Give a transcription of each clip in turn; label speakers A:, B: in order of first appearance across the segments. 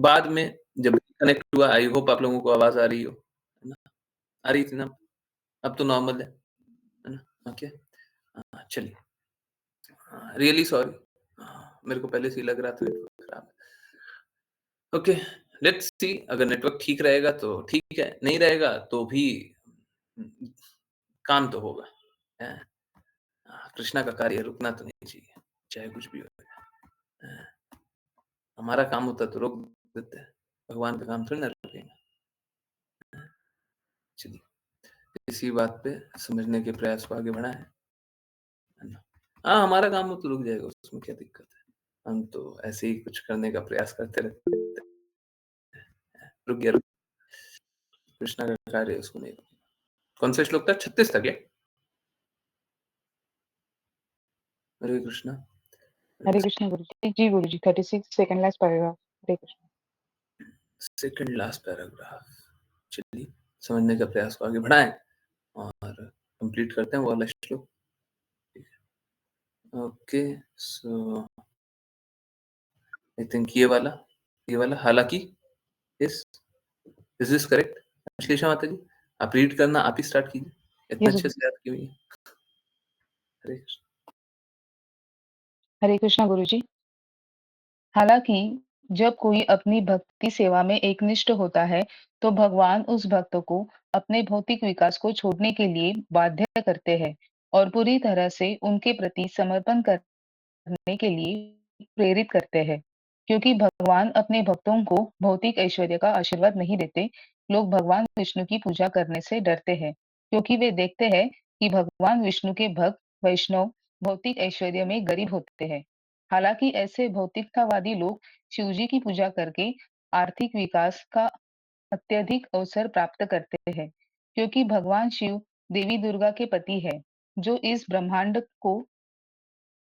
A: बाद में जब कनेक्ट हुआ, आई होप आप लोगों को आवाज़ आ रही हो, है ना? आ रही थी ना? अब तो नॉर्मल है ना? ओके। चलिए। Really sorry. मेरे को पहले से ही लग रहा था नेटवर्क खराब है। ओके, लेट्स सी अगर नेटवर्क ठीक रहेगा तो ठीक है, नहीं रहेगा तो भी उम, काम तो होगा। हैं? कृष्णा का कार्य रुकना तो नहीं चाहिए, चाहे कुछ भी हो जाए। हमारा काम होता तो रोक देते हैं, भगवान का काम थोड़ी ना रोकेंगे। चलिए, इसी बात पे समझने के प्रयास को आगे बढ़ाएँ, है ना? हाँ, हमारा काम हो तो रुक जाएगा, उसमें क्या दिक्कत है? हम तो ऐसे ही कुछ करने का प्रयास करते रहते हैं। रुक गया, कृष्णा का कार्य उसको नहीं रोकेगा। कौन सा श्लोक था? 36 था क्या? हरे कृष्णा।
B: हरे कृष्ण गुरुजी। जी Guruji, 36 second last paragraph. Hare Krishna.
A: Second last paragraph. चलिए, समझने का प्रयास को आगे बढ़ाएँ और कंप्लीट करते हैं वो वाला श्लोक। ठीक है। ओके, सो आई थिंक ये वाला हालाँकि इस इज़ दिस करेक्ट? श्लेषा माता जी, आप रीड करना, आप ही स्टार्ट कीजिए। इतना
B: यस
A: अच्छे
B: गुरु।
A: से याद की हुई है। हरे कृष्ण।
B: हरे कृष्ण गुरुजी। हालांकि जब कोई अपनी भक्ति सेवा में एकनिष्ठ होता है, तो भगवान उस भक्त को अपने भौतिक विकास को छोड़ने के लिए बाध्य करते हैं और पूरी तरह से उनके प्रति समर्पण करने के लिए प्रेरित करते हैं। क्योंकि भगवान अपने भक्तों को भौतिक ऐश्वर्य का आशीर्वाद नहीं देते, लोग भगवान विष्णु की पूजा करने से डरते हैं, क्योंकि वे देखते हैं कि भगवान विष्णु के भक्त वैष्णव भौतिक ऐश्वर्य में गरीब होते हैं। हालांकि ऐसे भौतिकतावादी लोग शिवजी की पूजा करके आर्थिक विकास का अत्यधिक अवसर प्राप्त करते हैं, क्योंकि भगवान शिव देवी दुर्गा के पति है, जो इस ब्रह्मांड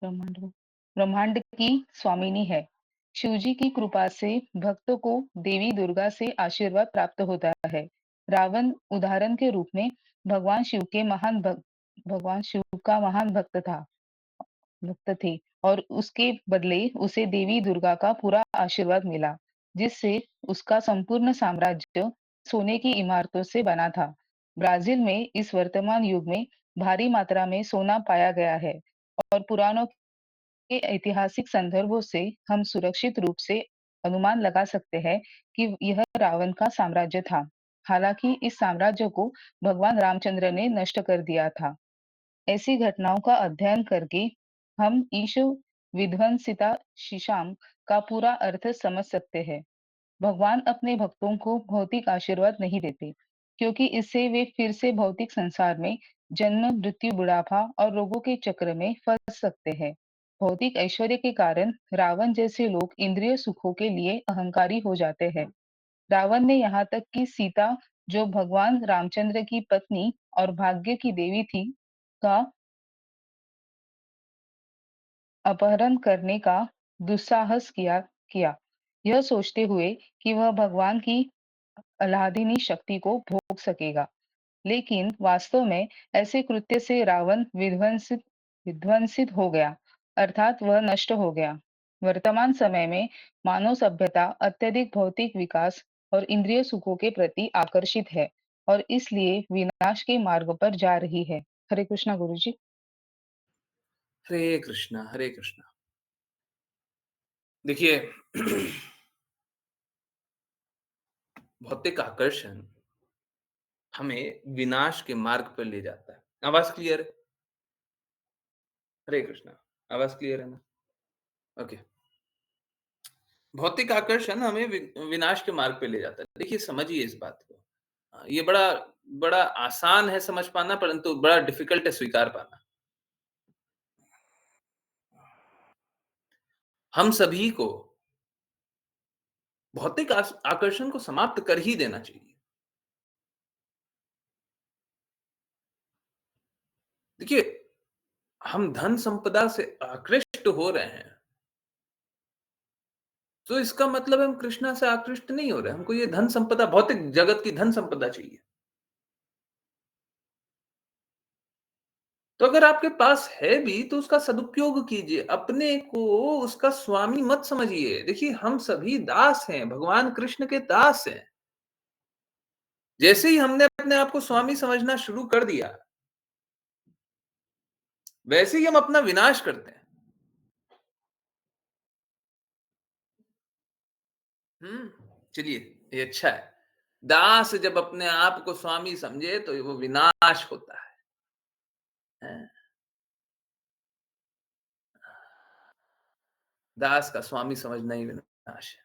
B: ब्रह्मांड की स्वामिनी है। शिवजी की कृपा से भक्त को देवी दुर्गा से आशीर्वाद प्राप्त होता है। रावण उदाहरण के रूप में भगवान शिव का महान भक्त थे और उसके बदले उसे देवी दुर्गा का पूरा आशीर्वाद मिला, जिससे उसका संपूर्ण साम्राज्य सोने की इमारतों से बना था। ब्राजील में इस वर्तमान युग में भारी मात्रा में सोना पाया गया है और पुराणों के ऐतिहासिक संदर्भों से हम सुरक्षित रूप से अनुमान लगा सकते हैं कि यह रावण का साम्राज्य था। हालांकि इस साम्राज्य को भगवान रामचंद्र ने नष्ट कर दिया था। ऐसी घटनाओं का अध्ययन करके हम ईश विध्वंसिता शिशाम का पूरा अर्थ समझ सकते हैं। भगवान अपने भक्तों को भौतिक आशीर्वाद नहीं देते, क्योंकि इससे वे फिर से भौतिक संसार में जन्म, मृत्यु, बुढ़ापा और रोगों के चक्र में फंस सकते हैं। भौतिक ऐश्वर्य के कारण रावण जैसे लोग इंद्रिय सुखों के लिए अहंकारी हो जाते हैं। रावण ने यहाँ तक कि सीता, जो भगवान रामचंद्र की पत्नी और भाग्य की देवी थी, का अपहरण करने का दुस्साहस किया, यह सोचते हुए कि वह भगवान की अलादीनी शक्ति को भोग सकेगा। लेकिन वास्तव में ऐसे कृत्य से रावण विध्वंसित हो गया, अर्थात वह नष्ट हो गया। वर्तमान समय में मानव सभ्यता अत्यधिक भौतिक विकास और इंद्रिय सुखों के प्रति आकर्षित है और इसलिए विनाश के मार्ग पर जा रही है। हरे कृष्णा गुरुजी।
A: हरे कृष्णा, हरे कृष्णा। देखिए भौतिक आकर्षण हमें विनाश के मार्ग पर ले जाता है। आवाज़ क्लियर है? हरे कृष्णा। आवाज़ क्लियर है ना? ओके। भौतिक आकर्षण हमें विनाश के मार्ग पे ले जाता है। देखिए समझिए इस बात को। ये बड़ा बड़ा आसान है समझ पाना परंतु बड़ा डिफ़िकल्ट है स्वीकार पाना। हम सभी को भौतिक आकर्षण को समाप्त कर ही देना चाहिए। देखिए, हम धन संपदा से आकृष्ट हो रहे हैं, तो इसका मतलब हम कृष्णा से आकृष्ट नहीं हो रहे हैं। हमको ये धन संपदा भौतिक जगत की धन संपदा चाहिए। तो अगर आपके पास है भी तो उसका सदुपयोग कीजिए, अपने को उसका स्वामी मत समझिए। देखिए हम सभी दास हैं, भगवान कृष्ण के दास हैं। जैसे ही हमने अपने आप को स्वामी समझना शुरू कर दिया, वैसे ही हम अपना विनाश करते हैं। हुँ, चलिए ये अच्छा है। दास जब अपने आप को स्वामी समझे तो वो विनाश होता है। हैं? दास का स्वामी समझना ही विनाश है।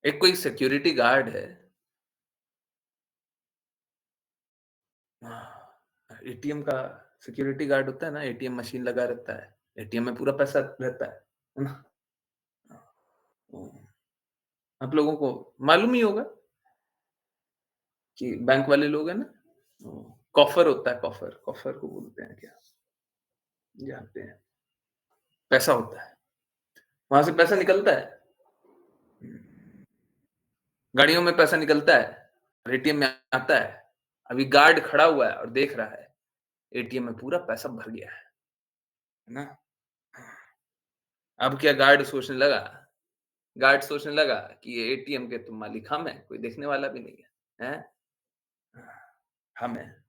A: एक कोई सिक्योरिटी गार्ड है। एटीएम का सिक्योरिटी गार्ड होता है ना, एटीएम मशीन लगा रहता है। एटीएम में पूरा पैसा रहता है ना? तो आप लोगों को मालूम ही होगा कि बैंक वाले लोग हैं ना, कॉफर होता है कॉफर, कॉफर को बोलते हैं क्या? जानते हैं। पैसा होता है, वहाँ से पैसा निकलता है। गाड़ियों में पैसा निकलता है, और एटीएम में आता है। अभी गार्ड खड़ा हुआ है और देख रहा है, एटीएम में पूरा पैसा भर गया है ना? अब क्या गार्ड सोचने लगा कि ये एटीएम के तो मालिक हम हैं, कोई देखने वाला भी नहीं है, हैं? हम हैं,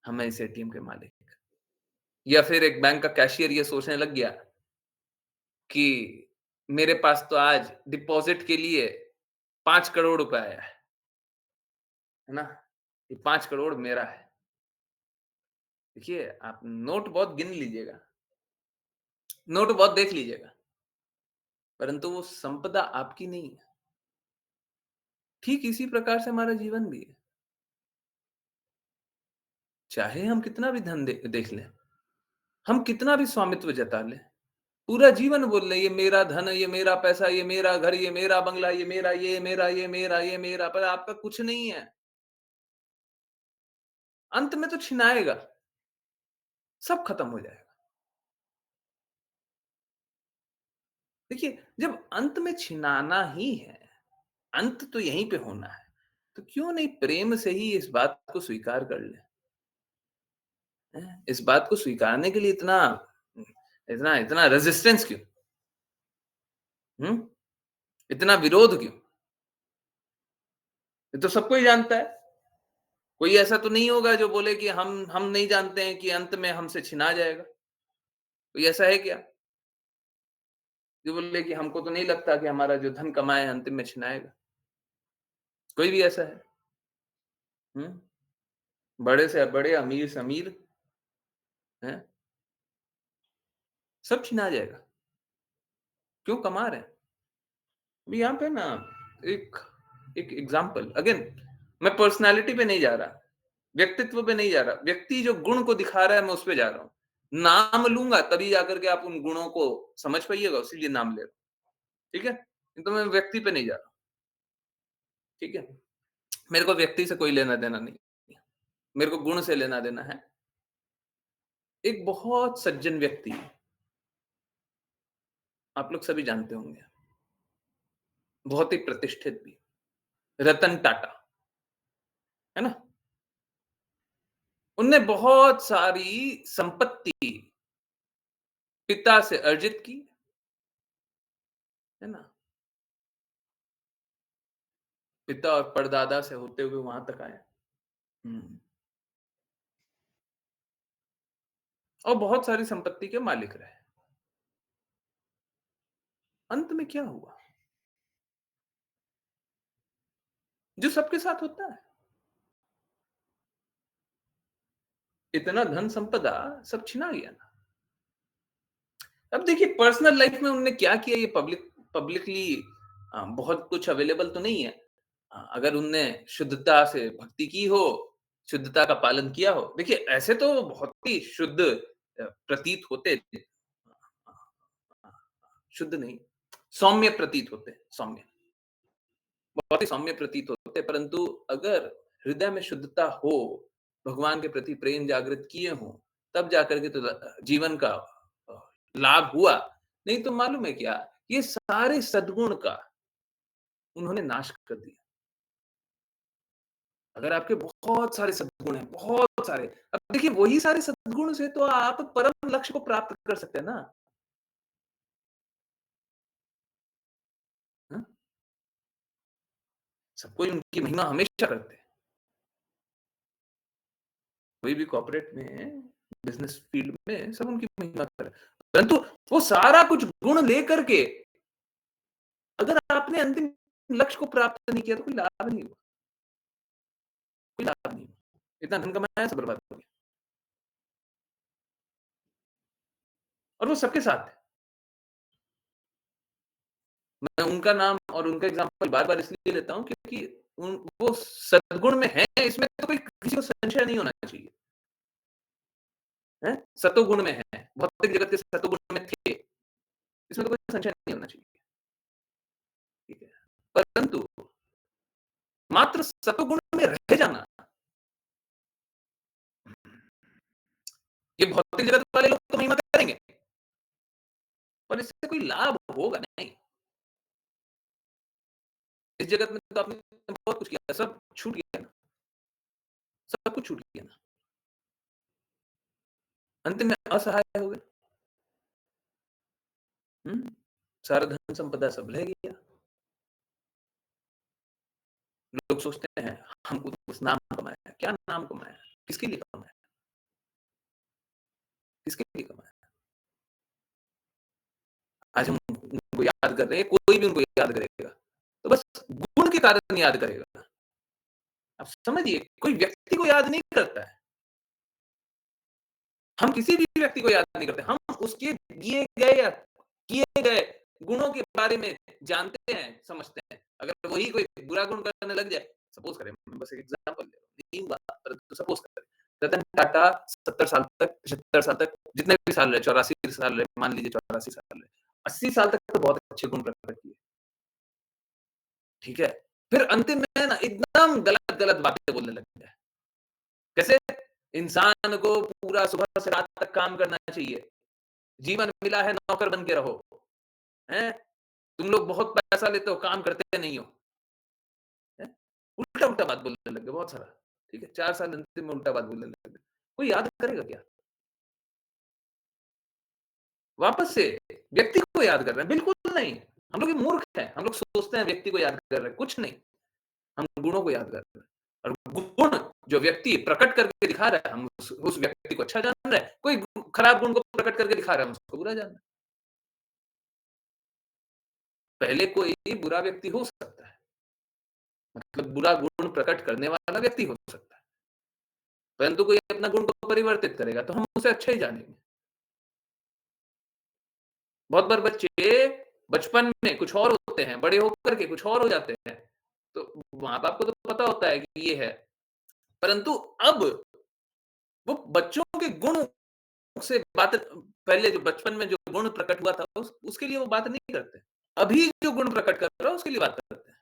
A: हम हैं इस एटीएम के मालिक। या फिर एक बैंक का कैशियर ये सोचने लग गया कि मेरे पास तो आज डिपॉज़िट के लिए 5 करोड़ रुपए आया है ना? ये 5 करोड़ मेरा है। देखिए, आप नोट बहुत गिन लीजिएगा, नोट बहुत देख लीजिएगा, परंतु वो संपदा आपकी नहीं है। ठीक इसी प्रकार से हमारा जीवन भी है। चाहे हम कितना भी धन देख लें, हम कितना भी स्वामित्व जता लें, पूरा जीवन बोल रहे ये मेरा धन, ये मेरा पैसा, ये मेरा घर, ये मेरा बंगला, ये मेरा, ये मेरा, ये मेरा, ये मेरा, पर आपका कुछ नहीं है। अंत में तो छिनाएगा, सब खत्म हो जाएगा। देखिए, जब अंत में छिनाना ही है, अंत तो यहीं पे होना है, तो क्यों नहीं प्रेम से ही इस बात को स्वीकार कर लें, हैं? इस बात को स्वीकारने के लिए इतना इतना इतना रेजिस्टेंस क्यों? हुँ? इतना विरोध क्यों? ये तो सबको ही जानता है। कोई ऐसा तो नहीं होगा जो बोले कि हम नहीं जानते हैं कि अंत में हमसे छिना जाएगा। कोई ऐसा है क्या? जो बोले कि हमको तो नहीं लगता कि हमारा जो धन कमाया है अंतिम में छिनाएगा। कोई भी ऐसा है? हुँ? बड़े से बड़े, अमीर से अमीर, हैं? सब छिना जाएगा। क्यों कमा रहे हैं? अभी यहाँ पे ना एक एक एग्ज़ाम्पल अगेन मैं पर्सनैलिटी पे नहीं जा रहा, व्यक्तित्व पे नहीं जा रहा। व्यक्ति जो गुण को दिखा रहा है मैं उस पे जा रहा हूँ। नाम लूँगा तभी जाकर के आप उन गुणों को समझ पाइएगा, इसीलिए नाम ले रहा हूँ। ठीक है? नहीं तो मैं व्यक्ति पे नहीं जा रहा। ठीक है? मेरे को व्यक्ति से कोई लेना-देना नहीं है। मेरे को गुण से लेना-देना है। एक बहुत सज्जन व्यक्ति, आप लोग सभी जानते होंगे, बहुत ही प्रतिष्ठित भी, रतन टाटा, है ना? उनने बहुत सारी संपत्ति पिता से अर्जित की, है ना? पिता और परदादा से होते हुए वहाँ तक आए। हुँ। और बहुत सारी संपत्ति के मालिक रहे। अंत में क्या हुआ? जो सबके साथ होता है। इतना धन संपदा सब छिना गया ना। अब देखिए पर्सनल लाइफ में उन्होंने क्या किया ये पब्लिकली बहुत कुछ अवेलेबल तो नहीं है। अगर उनने शुद्धता से भक्ति की हो, शुद्धता का पालन किया हो, देखिए ऐसे तो बहुत ही शुद्ध प्रतीत होते थे। शुद्ध नहीं, सौम्य प्रतीत होते, सौम्य। बहुत ही सौम्य प्रतीत होते, परंतु अगर हृदय में शुद्धता हो, भगवान के प्रति प्रेम जागृत किए हों, तब जाकर के तो जीवन का लाभ हुआ। नहीं तो मालूम है क्या? ये सारे सद्गुण का उन्होंने नाश कर दिया। अगर आपके बहुत सारे सद्गुण हैं, बहुत सारे, अब देखिए वही सारे सद्गुण से तो आप परम लक्ष्य को प्राप्त कर सकते हैं ना। हाँ? सब कोई उनकी महिमा हमेशा करते हैं। कोई भी कॉर्पोरेट में, बिज़नेस फ़ील्ड में सब उनकी महिमा करें। परंतु वो सारा कुछ गुण लेकर के अगर आपने अंतिम लक्ष्य को प्राप्त नहीं किया तो कोई लाभ नहीं हुआ, कोई लाभ नहीं हुआ। इतना धन कमाया सब बर्बाद हो गया और वो सबके साथ है। मैं उनका नाम और उनका एग्ज़ाम्पल बार-बार इसलिए लेता हूँ क्योंकि उन वो सद्गुण में हैं, इसमें तो कोई किसी को संशय नहीं होना चाहिए, हैं? सतोगुण में हैं, भौतिक जगत के सतोगुण में थे, इसमें तो कोई संशय नहीं होना चाहिए, ठीक है? परंतु मात्र सतोगुण में रह जाना, ये भौतिक जगत वाले लोग तो महिमा करेंगे, पर इससे कोई लाभ होगा नहीं। इस जगत में तो आपने बहुत कुछ किया, सब छूट गया ना, सब कुछ छूट गया ना। अंतिम में असहाय हो गए, हुँ? सारा धन संपदा सब रह गया। लोग सोचते हैं हमको तो बस नाम कमाया है, क्या नाम कमाया है? किसके लिए कमाया है? किसके लिए कमाया है? आज हम उनको याद कर रहे हैं, कोई भी उनको याद करेगा, तो बस गुण के कारण याद करेगा। आप समझिए, कोई व्यक्ति को याद नहीं करता है। हम किसी भी व्यक्ति को याद नहीं करते। हम उसके दिए गए या किए गए गुणों के बारे में जानते हैं, समझते हैं। अगर वही कोई बुरा गुण करने लग जाए, सपोज़ करें, मैं बस एक एग्ज़ाम्पल दे रहा हूँ, नहीं हुआ, परंतु सपोज़ करें, रतन टाटा 70 साल तक, 75 साल तक, जितने भी साल रहे, 84 साल रहे, मान लीजिए 84 साल रहे, 80 साल तक तो बहुत अच्छे गुण प्रकट किए, ठीक है? फिर अंतिम में ना एकदम गलत-गलत बातें बोलने लग गए। कैसे? इंसान को पूरा सुबह से रात तक काम करना चाहिए। जीवन मिला है नौकर बन के रहो, हैं? तुम लोग बहुत पैसा लेते हो, काम करते नहीं हो, हैं? उल्टा-उल्टा बात बोलने लग गए बहुत सारा, ठीक है? 4 साल अंतिम में उल्टा बात बोलने लग गए। कोई याद करेगा क्या? वापस से व्यक्ति को याद कर रहे हैं, बिल्कुल नहीं। हम लोग ये मूर्ख हैं, हम लोग सोचते हैं व्यक्ति को याद कर रहे हैं, कुछ नहीं, हम गुणों को याद कर रहे हैं। और गुण जो व्यक्ति प्रकट करके दिखा रहा है, हम उस व्यक्ति को अच्छा जान रहे हैं, कोई खराब गुण को प्रकट करके दिखा रहा है, हम उसको बुरा जान रहे हैं। पहले कोई बुरा व्यक्ति हो सकता है, मतलब बुरा गुण प्रकट करने वाला व्यक्ति हो सकता है, परंतु कोई अपना गुण को परिवर्तित करेगा तो हम उसे अच्छा ही जानेंगे। बहुत बार बच्चे बचपन में कुछ और होते हैं, बड़े होकर के कुछ और हो जाते हैं, तो माँ-बाप को तो पता होता है कि ये है, परंतु अब वो बच्चों के गुण से बात, पहले जो बचपन में जो गुण प्रकट हुआ था उसके लिए वो बात नहीं करते। अभी जो गुण प्रकट कर रहा है उसके लिए बात करते हैं।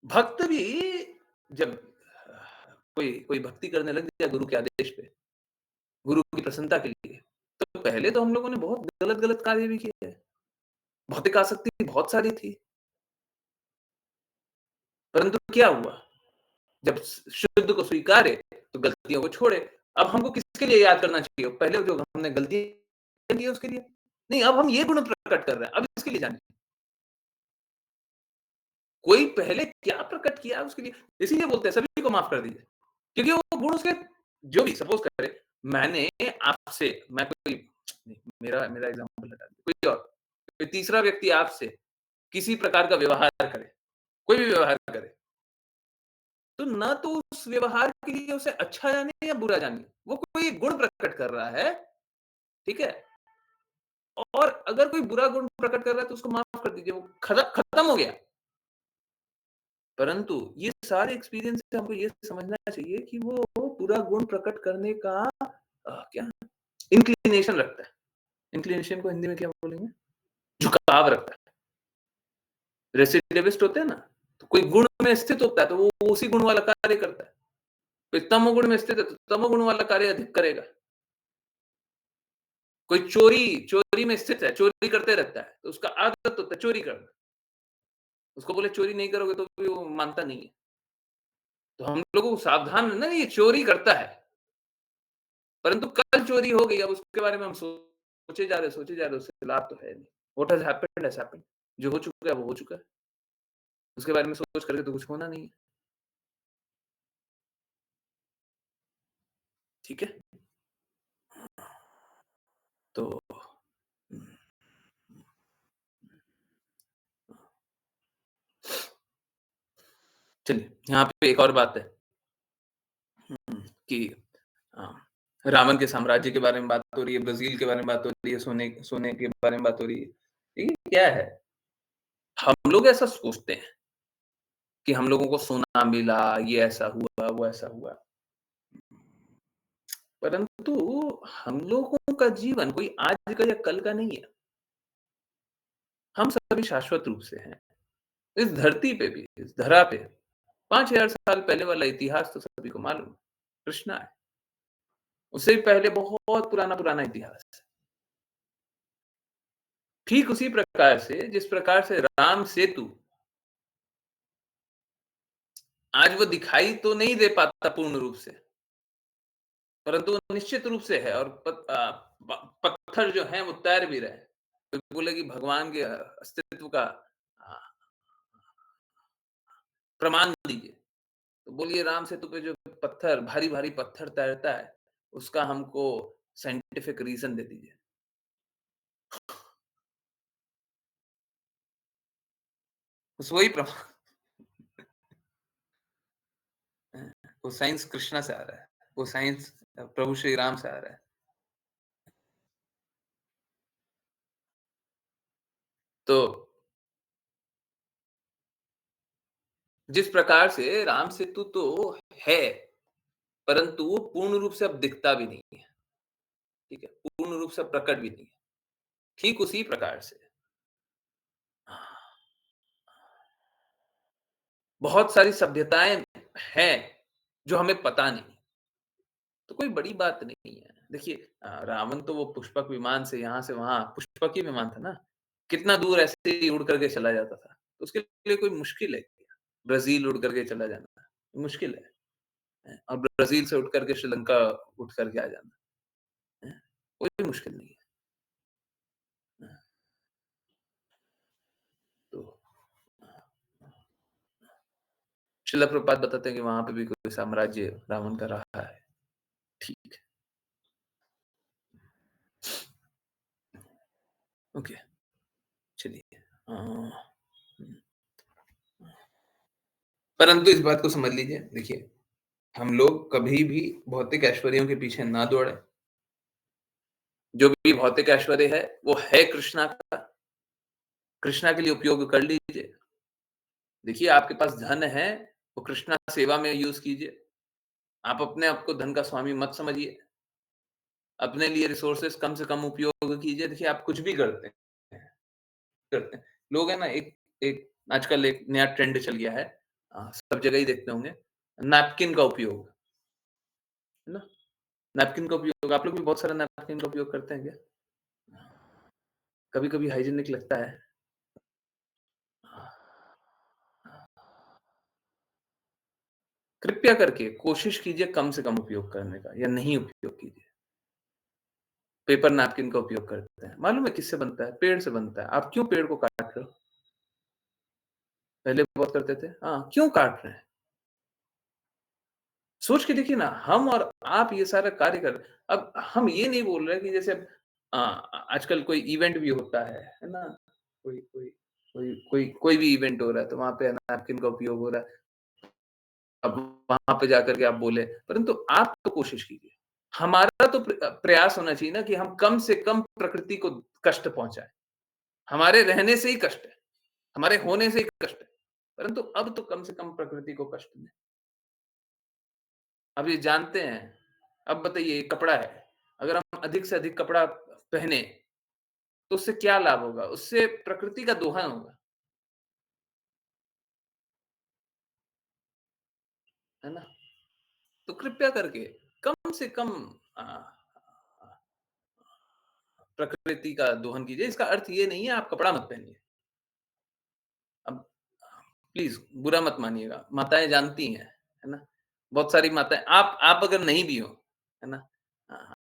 A: भक्त भी जब कोई कोई भक्ति करने लग गया गुरु के आदेश पे, गुरु की प्रसन्नता के लिए, तो पहले तो हम लोगों ने बहुत गलत-गलत कार्य भी किए हैं। भौतिक आसक्ति बहुत सारी थी, परंतु क्या हुआ? जब शुद्ध को स्वीकारे, तो गलतियों को छोड़े। अब हमको किसके लिए याद करना चाहिए? पहले जो हमने गलतियाँ की है उसके लिए? नहीं, अब हम ये गुण प्रकट कर रहे हैं, अब इसके लिए जाने। कोई पहले क्या प्रकट किया उसके लिए, इसीलिए बोलते हैं सभी को माफ़ कर दीजिए। क्योंकि वो गुण उसके जो भी सपोज़ करें, मैंने आपसे मैं कोई नहीं, मेरा मेरा एग्ज़ाम्पल हटा दीजिए, कोई और, कोई तीसरा व्यक्ति आपसे किसी प्रकार का व्यवहार करे, कोई भी व्यवहार करे, तो ना तो उस व्यवहार के लिए उसे अच्छा जाने या बुरा जाने, वो कोई गुण प्रकट कर रहा है, ठीक है? और अगर कोई बुरा गुण प्रकट कर रहा है तो उसको माफ़ कर दीजिए, वो खत्म हो गया। परंतु ये सारे एक्सपीरियंस से हमको ये समझना चाहिए कि वो पूरा गुण प्रकट करने का क्या इंक्लिनेशन रखता है। इंक्लिनेशन को हिंदी में क्या बोलेंगे? झुकाव रखता है। रेसिडिविस्ट होते हैं ना, तो कोई गुण में स्थित होता है तो वो उसी गुण वाला कार्य करता है। कोई तमोगुण में स्थित है तो तमोगुण वाला कार्य अधिक करेगा। कोई चोरी चोरी में स्थित है, चोरी करते रहता है, तो उसका आदत होता है चोरी करना। उसको बोले चोरी नहीं करोगे तो भी वो मानता नहीं है। तो हम लोगों को सावधान रहना ये चोरी करता है, परंतु कल चोरी हो गई अब उसके बारे में हम सोचे जा रहे उससे लाभ तो है नहीं। व्हाट हैज़ हैपेंड जो हो चुका है वो हो चुका है। उसके बारे में सोच करके तो कुछ होना नहीं है। ठीक है? तो हुँ, चलिए यहाँ पे एक और बात है कि अ, रावण के साम्राज्य के बारे में बात हो रही है, ब्राज़ील के बारे में बात हो रही है, सोने सोने के बारे में बात हो रही है। ये क्या है? हम लोग ऐसा सोचते हैं कि हम लोगों को सोना मिला, ये ऐसा हुआ, वो ऐसा हुआ। परंतु हम लोगों का जीवन कोई आज का या कल का नहीं है। हम सभी शाश्वत रूप से हैं। इस धरती पे भी, इस धरा पे 5000 साल पहले वाला इतिहास तो सभी को मालूम है। कृष्णा है। उससे भी पहले बहुत पुराना-पुराना इतिहास है। ठीक उसी प्रकार से जिस प्रकार से राम सेतु आज वो दिखाई तो नहीं दे पाता पूर्ण रूप से, परंतु वो निश्चित रूप से है और पत्थर जो हैं वो तैर भी रहे हैं। कोई बोले कि भगवान के अस्तित्व का अ, प्रमाण दीजिए। तो बोलिए राम सेतु पे जो पत्थर भारी-भारी पत्थर तैरता है, उसका हमको साइंटिफिक रीज़न दे दीजिए। बस वही वो साइंस कृष्णा से आ रहा है। वो साइंस प्रभु श्री राम से आ रहा है। तो जिस प्रकार से राम सेतु तो है, परंतु वो पूर्ण रूप से अब दिखता भी नहीं है, ठीक है? पूर्ण रूप से प्रकट भी नहीं है। ठीक उसी प्रकार से बहुत सारी सभ्यताएँ हैं, जो हमें पता नहीं। तो कोई बड़ी बात नहीं है। देखिए रावण तो वो पुष्पक विमान से यहाँ से वहाँ पुष्पक ही विमान था ना? कितना दूर ऐसे ही उड़ करके चला जाता था। तो उसके लिए कोई मुश्किल है क्या? ब्राज़ील उड़ करके चला जाना, मुश्किल है। और ब्राज़ील से उठ करके श्रीलंका उठ करके आ जाना, हैं? कोई मुश्किल नहीं है। तो शिला प्रभुपाद बताते हैं कि वहाँ पे भी कोई साम्राज्य रावण का रहा है। ठीक है, ओके, चलिए। हुँ। परंतु इस बात को समझ लीजिए, देखिए, हम लोग कभी भी भौतिक ऐश्वर्यों के पीछे ना दौड़ें। जो भी भौतिक ऐश्वर्य है, वो है कृष्णा का, कृष्णा के लिए उपयोग कर लीजिए। देखिए, आपके पास धन है, वो कृष्णा सेवा में यूज़ कीजिए। आप अपने आप को धन का स्वामी मत समझिए। अपने लिए रिसोर्सेज़ कम से कम उपयोग कीजिए। देखिए, आप कुछ भी करते हैं। लोग है ना एक एक आजकल एक नया ट्रेंड चल गया है सब जगह ही देखते होंगे, नैपकिन का उपयोग, है ना? नैपकिन का उपयोग आप लोग भी बहुत सारा नैपकिन का उपयोग करते हैं क्या? कभी-कभी हाइजीनिक लगता है। कृपया करके कोशिश कीजिए कम से कम उपयोग करने का या नहीं उपयोग कीजिए। पेपर नैपकिन का उपयोग करते हैं। मालूम है किससे बनता है? पेड़ से बनता है। आप क्यों पेड़ को काट रहे हो? पहले बहुत करते थे। हाँ, क्यों काट रहे हैं? सोच के देखिए ना, हम और आप ये सारा कार्य कर अब हम ये नहीं बोल रहे कि जैसे आजकल कोई इवेंट भी होता है ना? कोई भी इवेंट हो रहा है, तो वहाँ पे नैपकिन का उपयोग हो रहा है। अब वहाँ पे जाकर के आप बोले, परंतु आप तो कोशिश कीजिए। हमारा तो प्रयास होना चाहिए ना कि हम कम से कम प्रकृति को कष्ट पहुँचाएँ। हमारे रहने से ही कष्ट है, हमारे होने से ही कष्ट है। परंतु अब तो कम से कम प्रकृति को कष्ट दें। अब ये जानते हैं, अब बताइए ये कपड़ा है, अगर हम अधिक से अधिक कपड़ा पहने, तो उससे क्या लाभ होगा? उससे प्रकृति का दोहन होगा, है ना? तो कृपया करके कम से कम अ, प्रकृति का दोहन कीजिए। इसका अर्थ ये नहीं है आप कपड़ा मत पहनिए। अब प्लीज़ बुरा मत मानिएगा, माताएँ जानती हैं, है ना? बहुत सारी माताएँ आप अगर नहीं भी हो, है ना?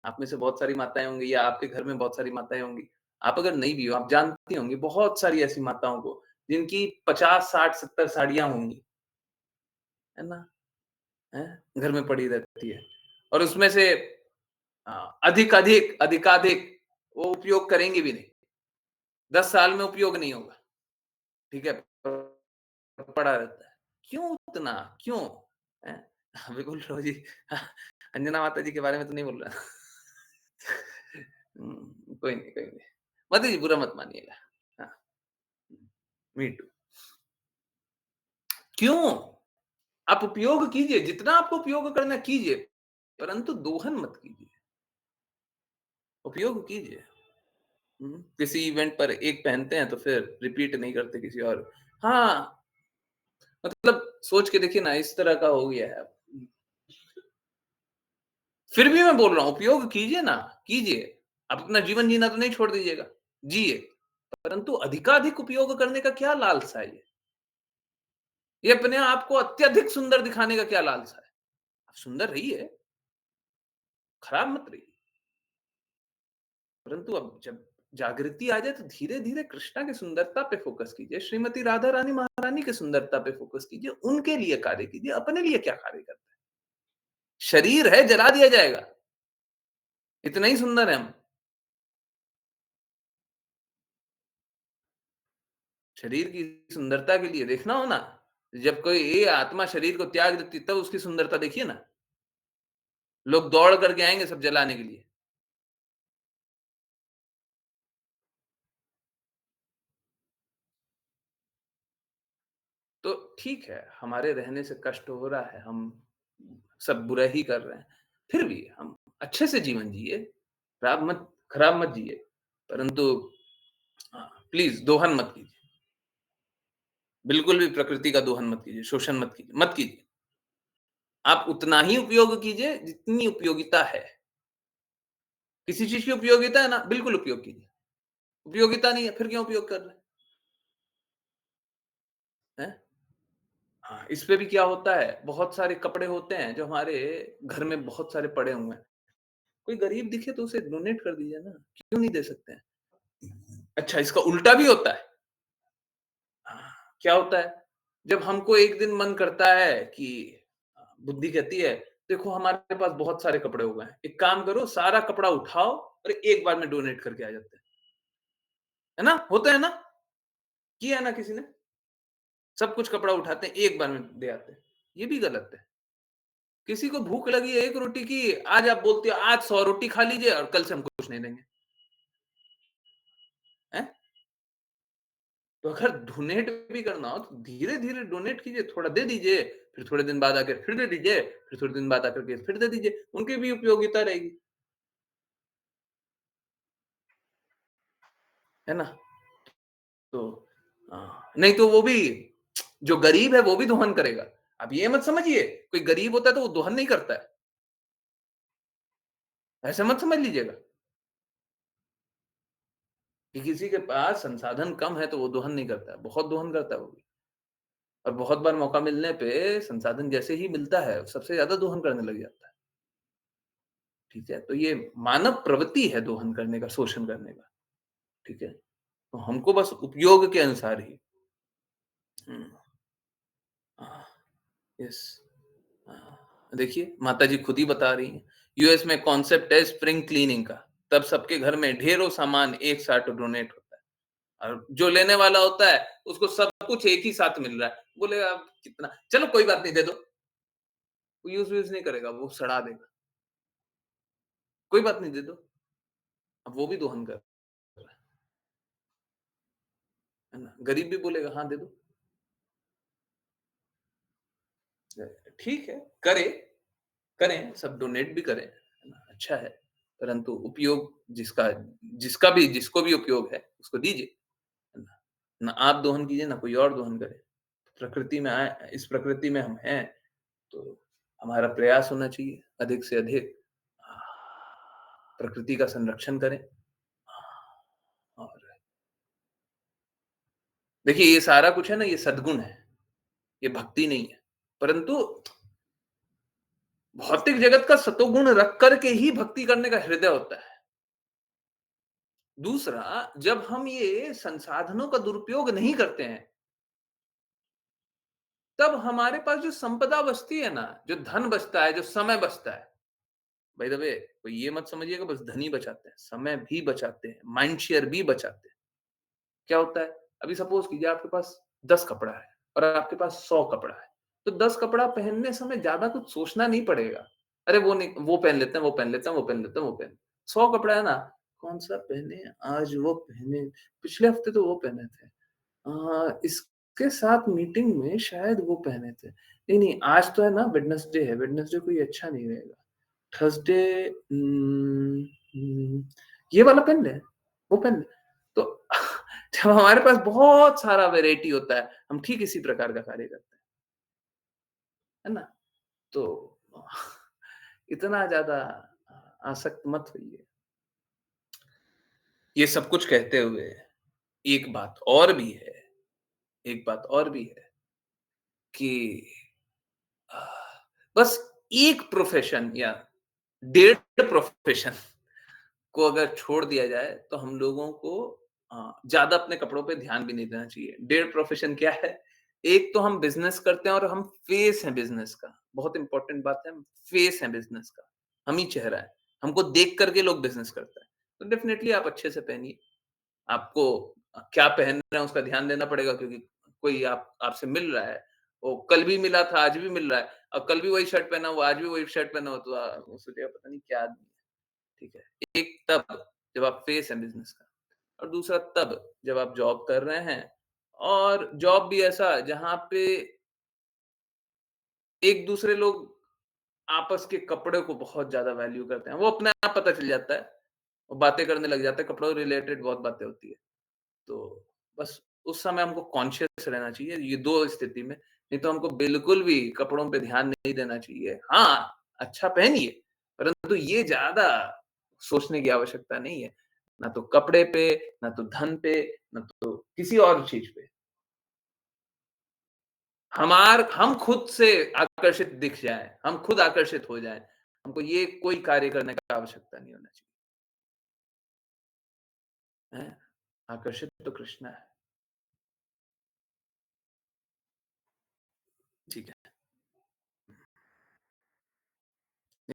A: आप में से बहुत सारी माताएँ होंगी या आपके घर में बहुत सारी माताएँ होंगी। आप अगर नहीं भी हो, आप जानती होंगी बहुत सारी ऐसी माताओं को, जिनकी 50, 60, 70 साड़ियाँ होंगी, है ना? हैं? घर में पड़ी रहती है और उसमें से अधिकाधिक वो उपयोग करेंगे भी नहीं। 10 साल में उपयोग नहीं होगा, ठीक है? पड़ा रहता है। क्यों उतना? क्यों? हैं? अभी बोल रहे हो जी अंजना माता जी के बारे में तो नहीं बोल रहा। कोई नहीं, कोई नहीं। माता जी बुरा मत मानिएगा। हाँ, मी टू। क्यों? आप उपयोग कीजिए, जितना आपको उपयोग करना है कीजिए, परंतु दोहन मत कीजिए, उपयोग कीजिए। किसी इवेंट पर एक पहनते हैं तो फिर रिपीट नहीं करते किसी और हाँ, मतलब सोच के देखिए ना इस तरह का हो गया है अब। फिर भी मैं बोल रहा हूँ उपयोग कीजिए ना, कीजिए। आप अपना जीवन जीना तो नहीं छोड़ दीजिएगा, जिए। परंतु अधिकाधिक उपयोग करने का क्या लालसा है ये? ये अपने आप को अत्यधिक सुंदर दिखाने का क्या लालसा है? आप सुंदर रहिए, खराब मत रहिए। परंतु अब जब जागृति आ जाए तो धीरे-धीरे कृष्णा की सुंदरता पे फ़ोकस कीजिए, श्रीमती राधा रानी महारानी की सुंदरता पे फ़ोकस कीजिए, उनके लिए कार्य कीजिए, अपने लिए क्या कार्य करते हैं? शरीर है, जला दिया जाएगा। इतना ही सुंदर है हम। शरीर की सुंदरता के लिए देखना हो ना, जब कोई ये आत्मा शरीर को त्याग देती तब उसकी सुंदरता देखिए ना। लोग दौड़ करके आएँगे सब जलाने के लिए। तो ठीक है, हमारे रहने से कष्ट हो रहा है, हम सब बुरा ही कर रहे हैं। फिर भी हम अच्छे से जीवन जिए, खराब मत जिए। परंतु प्लीज़ दोहन मत कीजिए। बिल्कुल भी प्रकृति का दोहन मत कीजिए, शोषण मत कीजिए। आप उतना ही उपयोग कीजिए जितनी उपयोगिता है। किसी चीज़ की उपयोगिता है ना, बिल्कुल उपयोग कीजिए। उपयोगिता नहीं है, फिर क्यों उपयोग कर रहे हैं? हाँ, इस पे भी क्या होता है, बहुत सारे कपड़े होते हैं जो हमारे घर में बहुत सारे पड़े हुए हैं। कोई गरीब दिखे तो उसे डोनेट कर दीजिए ना, क्यों नहीं दे सकते हैं? अच्छा इसका उल्टा भी होता है। हाँ, क्या होता है? जब हमको एक दिन मन करता है कि बुद्धि कहती है, देखो हमारे पास बहुत सारे कपड़े हो गए हैं, एक काम करो सारा कपड़ा उठाओ और एक बार में डोनेट करके आ जाते हैं। है ना? होता है ना? किया है ना किसी ने? सब कुछ कपड़ा उठाते हैं, एक बार में दे आते हैं। ये भी गलत है। किसी को भूख लगी है 1 रोटी की, आज आप बोलते हो आज 100 रोटी खा लीजिए और कल से हम कुछ नहीं देंगे। हैं? तो अगर डोनेट भी करना हो तो धीरे-धीरे डोनेट कीजिए, थोड़ा दे दीजिए, फिर थोड़े दिन बाद आकर फिर दे दीजिए, फिर थोड़े दिन बाद आकर के फिर दे दीजिए, उनकी भी उपयोगिता रहेगी, है ना? तो नहीं तो वो भी जो गरीब है वो भी दोहन करेगा। आप ये मत समझिए, कोई गरीब होता है तो वो दोहन नहीं करता है, ऐसा मत समझ लीजिएगा कि किसी के पास संसाधन कम है तो वो दोहन नहीं करता है, बहुत दोहन करता है वो भी। और बहुत बार मौका मिलने पे संसाधन जैसे ही मिलता है, सबसे ज़्यादा दोहन करने लग जाता है। ठीक है? तो ये मानव प्रवृत्ति है दोहन करने का, शोषण करने का, ठीक है? तो हमको बस उपयोग के अनुसार ही हुँ, हाँ, यस देखिए माताजी खुद ही बता रही हैं, यूएस में कॉन्सेप्ट है स्प्रिंग क्लीनिंग का, तब सबके घर में ढेरों सामान एक साथ डोनेट होता है और जो लेने वाला होता है, उसको सब कुछ एक ही साथ मिल रहा है। बोलेगा अब कितना चलो कोई बात नहीं दे दो, वो यूज़-वूज़ नहीं करेगा, वो सड़ा देगा। कोई बात नहीं दे दो, अब वो भी दोहन कर रहा है ना? गरीब भी बोलेगा हाँ, दे दो। ठीक है, करें, सब डोनेट भी करें, है ना? अच्छा है, परंतु उपयोग जिसका भी जिसको भी उपयोग है, उसको दीजिए, है ना? ना आप दोहन कीजिए, ना कोई और दोहन करे। प्रकृति में आए इस प्रकृति में हम हैं, तो हमारा प्रयास होना चाहिए अधिक से अधिक प्रकृति का संरक्षण करें और देखिए ये सारा कुछ है ना, ये सद्गुण है। ये भक्ति नहीं है। परंतु भौतिक जगत का सतोगुण रख कर के ही भक्ति करने का हृदय होता है। दूसरा, जब हम ये संसाधनों का दुरुपयोग नहीं करते हैं, तब हमारे पास जो संपदा बचती है ना, जो धन बचता है, जो समय बचता है, बाय द वे कोई ये मत समझिएगा बस धन ही बचाते हैं, समय भी बचाते हैं, माइंड शेयर भी बचाते हैं। क्या होता है? अभी सपोज़ कीजिए आपके पास 10 कपड़ा है और आपके पास 100 कपड़ा है। तो 10 कपड़ा पहनने समय ज़्यादा कुछ सोचना नहीं पड़ेगा। अरे वो नहीं वो पहन लेते हैं, वो पहन लेते हैं, वो पहन लेते हैं, वो पहन 100 कपड़ा है ना, कौन-सा पहने, आज वो पहने, पिछले हफ्ते तो वो पहने थे। इसके साथ मीटिंग में शायद वो पहने थे। नहीं, नहीं आज तो है ना वेडनेसडे है, वेडनेसडे कोई अच्छा नहीं रहेगा। थर्सडे ये वाला पहन लें, वो पहन लें। तो जब हमारे पास बहुत सारा वैरायटी होता है, हम ठीक इसी प्रकार का कार्य करते हैं, है ना? तो इतना ज़्यादा आसक्त मत होइए। ये सब कुछ कहते हुए एक बात और भी है, एक बात और भी है कि अ, बस एक प्रोफ़ेशन या डेढ़ प्रोफ़ेशन को अगर छोड़ दिया जाए, तो हम लोगों को ज़्यादा अपने कपड़ों पे ध्यान भी नहीं देना चाहिए। डेढ़ प्रोफ़ेशन क्या है? एक तो हम बिज़नेस करते हैं और हम फ़ेस हैं बिज़नेस का। बहुत इम्पोर्टेंट बात है, हम फ़ेस हैं बिज़नेस का। हम ही चेहरा है। हमको देख कर के लोग बिज़नेस करते हैं। तो डेफ़िनिटली आप अच्छे से पहनिए। आपको क्या पहन रहे हैं उसका ध्यान देना पड़ेगा क्योंकि कोई आपसे मिल रहा है, वो कल भी मिला था, आज भी मिल रहा है और कल भी वही शर्ट पहना हुआ, आज भी वही शर्ट पहना हुआ तो वो सोचेगा पता नहीं क्या आदमी है, ठीक है। एक तब जब आप फेस हैं बिज़नेस का और दूसरा तब जब आप जॉब कर रहे हैं और जॉब भी ऐसा जहाँ पे एक-दूसरे लोग आपस के कपड़े को बहुत ज़्यादा वैल्यू करते हैं। वो अपने आप पता चल जाता है, वो बातें करने लग जाते हैं, कपड़ों रिलेटेड बहुत बातें होती है। तो बस उस समय हमको कॉन्शियस रहना चाहिए ये 2 स्थिति में, नहीं तो हमको बिल्कुल भी कपड़ों पे ध्यान नहीं देना चाहिए। हाँ, अच्छा पहनिए, परंतु ये ज़्यादा सोचने की आवश्यकता नहीं है। ना तो कपड़े पे, ना तो धन पे, ना तो किसी और चीज़ पे। हम खुद से आकर्षित दिख जाएँ, हम खुद आकर्षित हो जाएँ। हमको ये कोई कार्य करने का आवश्यकता नहीं होना चाहिए, हैं? आकर्षित तो कृष्णा है। ठीक है।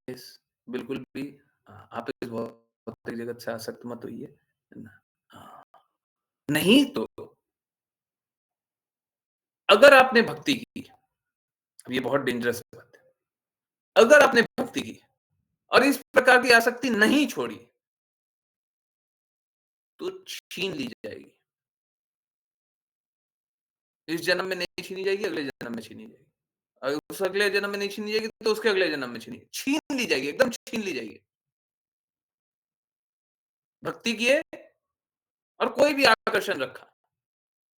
A: यस, बिल्कुल भी आप इस भौतिक जगत से आसक्त मत होइए, है ना? हाँ, नहीं तो अगर आपने भक्ति की, अब ये बहुत डेंजरस बात है। अगर आपने भक्ति की और इस प्रकार की आसक्ति नहीं छोड़ी, तो छीन ली जाएगी। इस जन्म में नहीं छीनी जाएगी, अगले जन्म में छीनी जाएगी। उस अगले जन्म में नहीं छीनी जाएगी, तो उसके अगले जन्म में छीन ली जाएगी, एकदम छीन ली जाएगी। भक्ति किए और कोई भी आकर्षण रखा,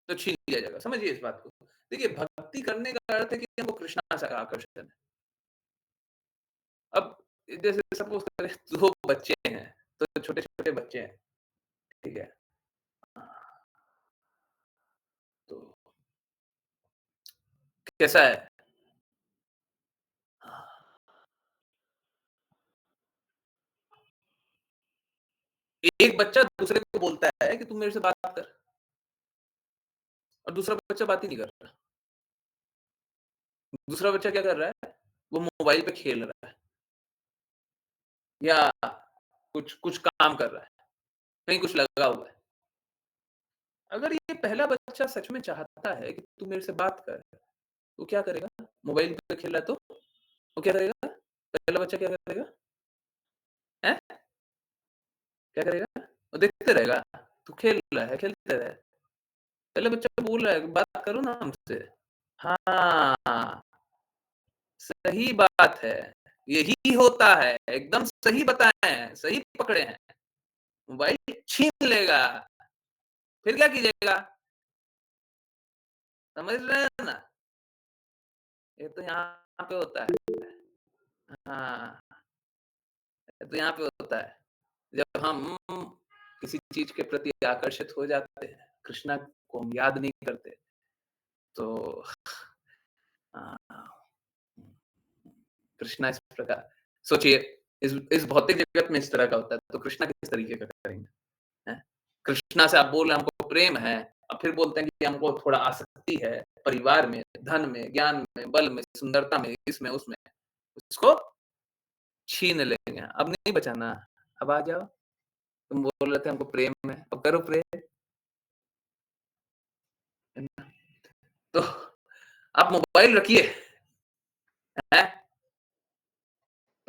A: तो छीन लिया जाएगा। समझिए इस बात को। देखिए, भक्ति करने का अर्थ है कि हमको कृष्णा से आकर्षण है। अब जैसे सपोज़ करें 2 बच्चे हैं, तो छोटे-छोटे बच्चे हैं, ठीक है? तो कैसा है? एक बच्चा दूसरे को बोलता है कि तू मेरे से बात कर और दूसरा बच्चा बात ही नहीं कर रहा। दूसरा बच्चा क्या कर रहा है? वो मोबाइल पे खेल रहा है या कुछ कुछ काम कर रहा है, कहीं कुछ लगा हुआ है। अगर ये पहला बच्चा सच में चाहता है कि तू मेरे से बात कर, तो क्या करेगा? मोबाइल पे खेल रहा है तो? वो क्या करेगा? पहला बच्चा क्या करेगा? हैं? क्या करेगा? वो देखते रहेगा, तू खेल रहा है, खेलते रहे। पहले बच्चा बोल रहा है, बात करो ना हमसे। हाँ, सही बात है। यही होता है, एकदम सही बताए हैं, सही पकड़े हैं। मोबाइल छीन लेगा, फिर क्या कीजिएगा? समझ रहे हैं ना? ये तो यहाँ पे होता है। हाँ, ये तो यहाँ पे होता है। जब हम किसी चीज़ के प्रति आकर्षित हो जाते हैं, कृष्णा को हम याद नहीं करते, तो अ, कृष्णा इस प्रकार सोचिए इस भौतिक जगत में इस तरह का होता है, तो कृष्णा किस तरीके का करेंगे? हैं? कृष्णा से आप बोल रहे हैं हमको प्रेम है, अब फिर बोलते हैं कि हमको थोड़ा आसक्ति है, परिवार में, धन में, ज्ञान में, बल में, सुंदरता में, इसमें, उसमें। उसको छीन लेंगे, अब नहीं बचाना, अब आ जाओ। तुम बोल रहे थे हमको प्रेम है, अब करो प्रेम। है ना? तो आप मोबाइल रखिए, हैं?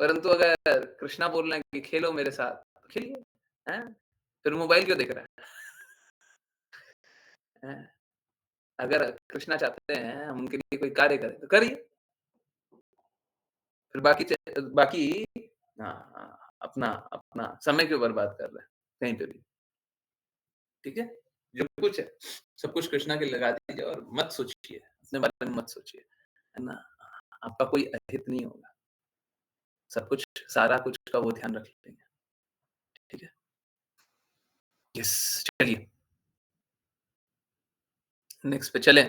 A: परंतु अगर कृष्णा बोल रहे हैं कि खेलो मेरे साथ, तो खेलिए, हैं? फिर मोबाइल क्यों देख रहे हैं? हैं? अगर कृष्णा चाहते हैं हम उनके लिए कोई कार्य करें, तो करिए। फिर बाकी हाँ, हाँ, अपना अपना समय क्यों बर्बाद कर रहे हैं, कहीं पे भी, ठीक है? जो कुछ है, सब कुछ कृष्णा के लिए लगा दीजिए और मत सोचिए, अपने बारे में मत सोचिए, है ना? आपका कोई अहित नहीं होगा, सब कुछ सारा कुछ का वो ध्यान रख लेंगे, ठीक है? यस, चलिए नेक्स्ट पे चलें।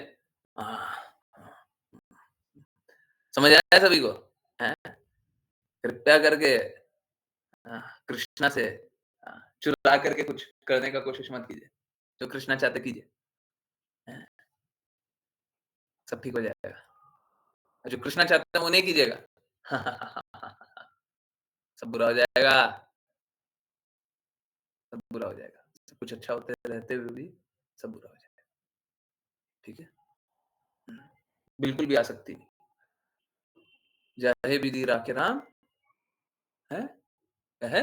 A: अ, समझ आया सभी को? हैं? कृपया करके कृष्णा से अ, चुरा करके कुछ करने का कोशिश मत कीजिए, जो कृष्णा चाहते कीजिए, हैं? सब ठीक हो जाएगा। और जो कृष्णा चाहते हैं वो नहीं कीजिएगा, सब बुरा हो जाएगा, सब बुरा हो जाएगा। सब कुछ अच्छा होते रहते हुए भी सब बुरा हो जाएगा, ठीक है? हुँ, बिल्कुल भी आसक्ति नहीं। जाहे विधि राखे राम, हैं? कहे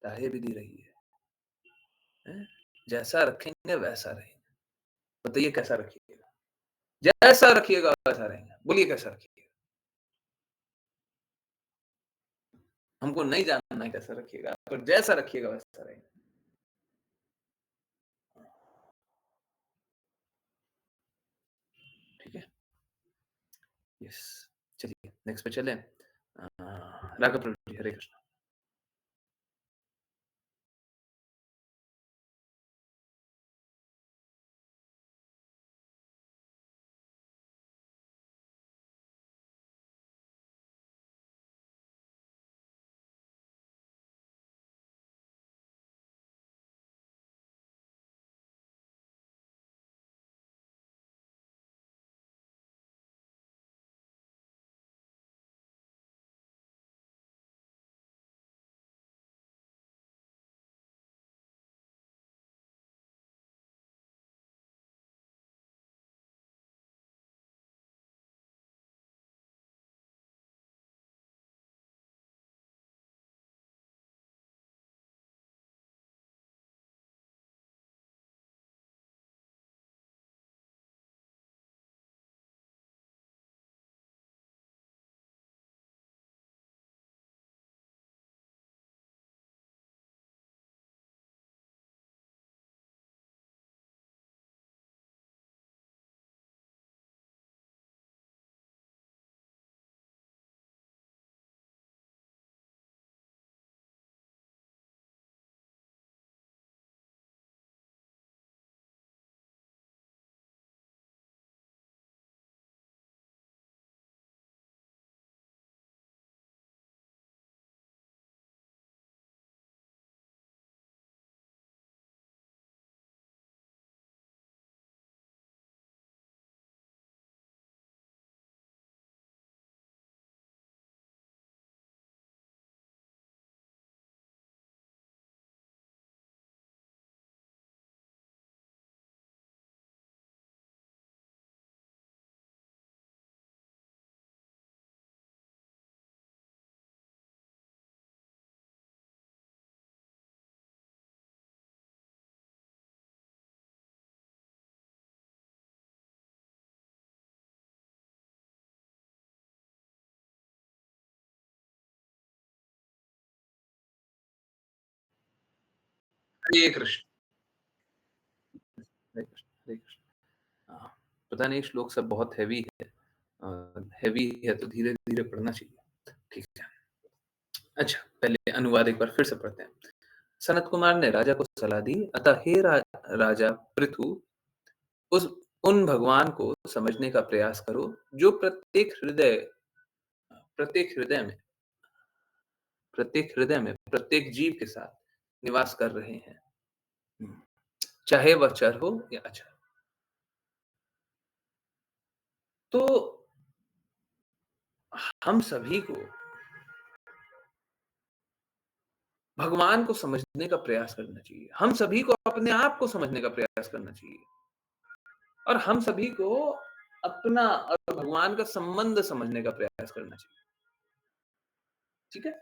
A: ताहे विधि रही है, हैं? जैसा रखेंगे वैसा रहेंगे। बताइए कैसा रखिएगा? जैसा रखिएगा वैसा रहेंगे। बोलिए कैसा रखिएगा? हमको नहीं जानना है कैसा रखिएगा, पर जैसा रखिएगा वैसा रहेगा। ठीक है? यस। चलिए नेक्स्ट पे चलें। राघव प्रभु जी, हरे कृष्ण। हरे कृष्ण, हरे कृष्ण, हरे कृष्ण। पता नहीं श्लोक सब बहुत हेवी है। हेवी है तो धीरे-धीरे पढ़ना चाहिए। ठीक है। अच्छा, पहले अनुवाद एक बार फिर से पढ़ते हैं। सनत कुमार ने राजा को सलाह दी, अतः हे राजा पृथु उस उन भगवान को समझने का प्रयास करो, जो प्रत्येक हृदय में प्रत्येक जीव के साथ निवास कर रहे हैं। हुँ, चाहे वह चर हो या अचर। तो हम सभी को भगवान को समझने का प्रयास करना चाहिए। हम सभी को अपने आप को समझने का प्रयास करना चाहिए और हम सभी को अपना और भगवान का संबंध समझने का प्रयास करना चाहिए। ठीक है?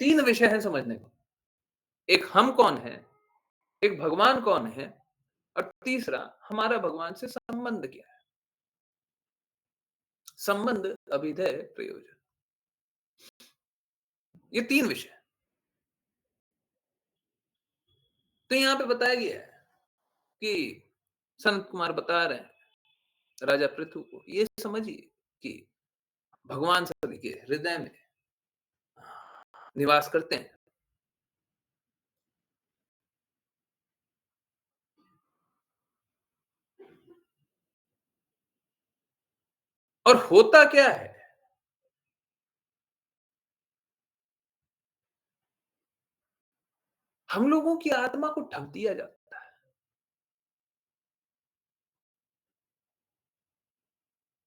A: 3 विषय हैं समझने को। एक हम कौन हैं, एक भगवान कौन है और तीसरा हमारा भगवान से संबंध क्या है। संबंध, अभिधेय, प्रयोजन। ये 3 विषय। तो यहाँ पे बताया गया है कि संत कुमार बता रहे हैं राजा पृथु को, ये समझिए कि भगवान सभी के हृदय में निवास करते हैं। और होता क्या है, हम लोगों की आत्मा को ठग दिया जाता है।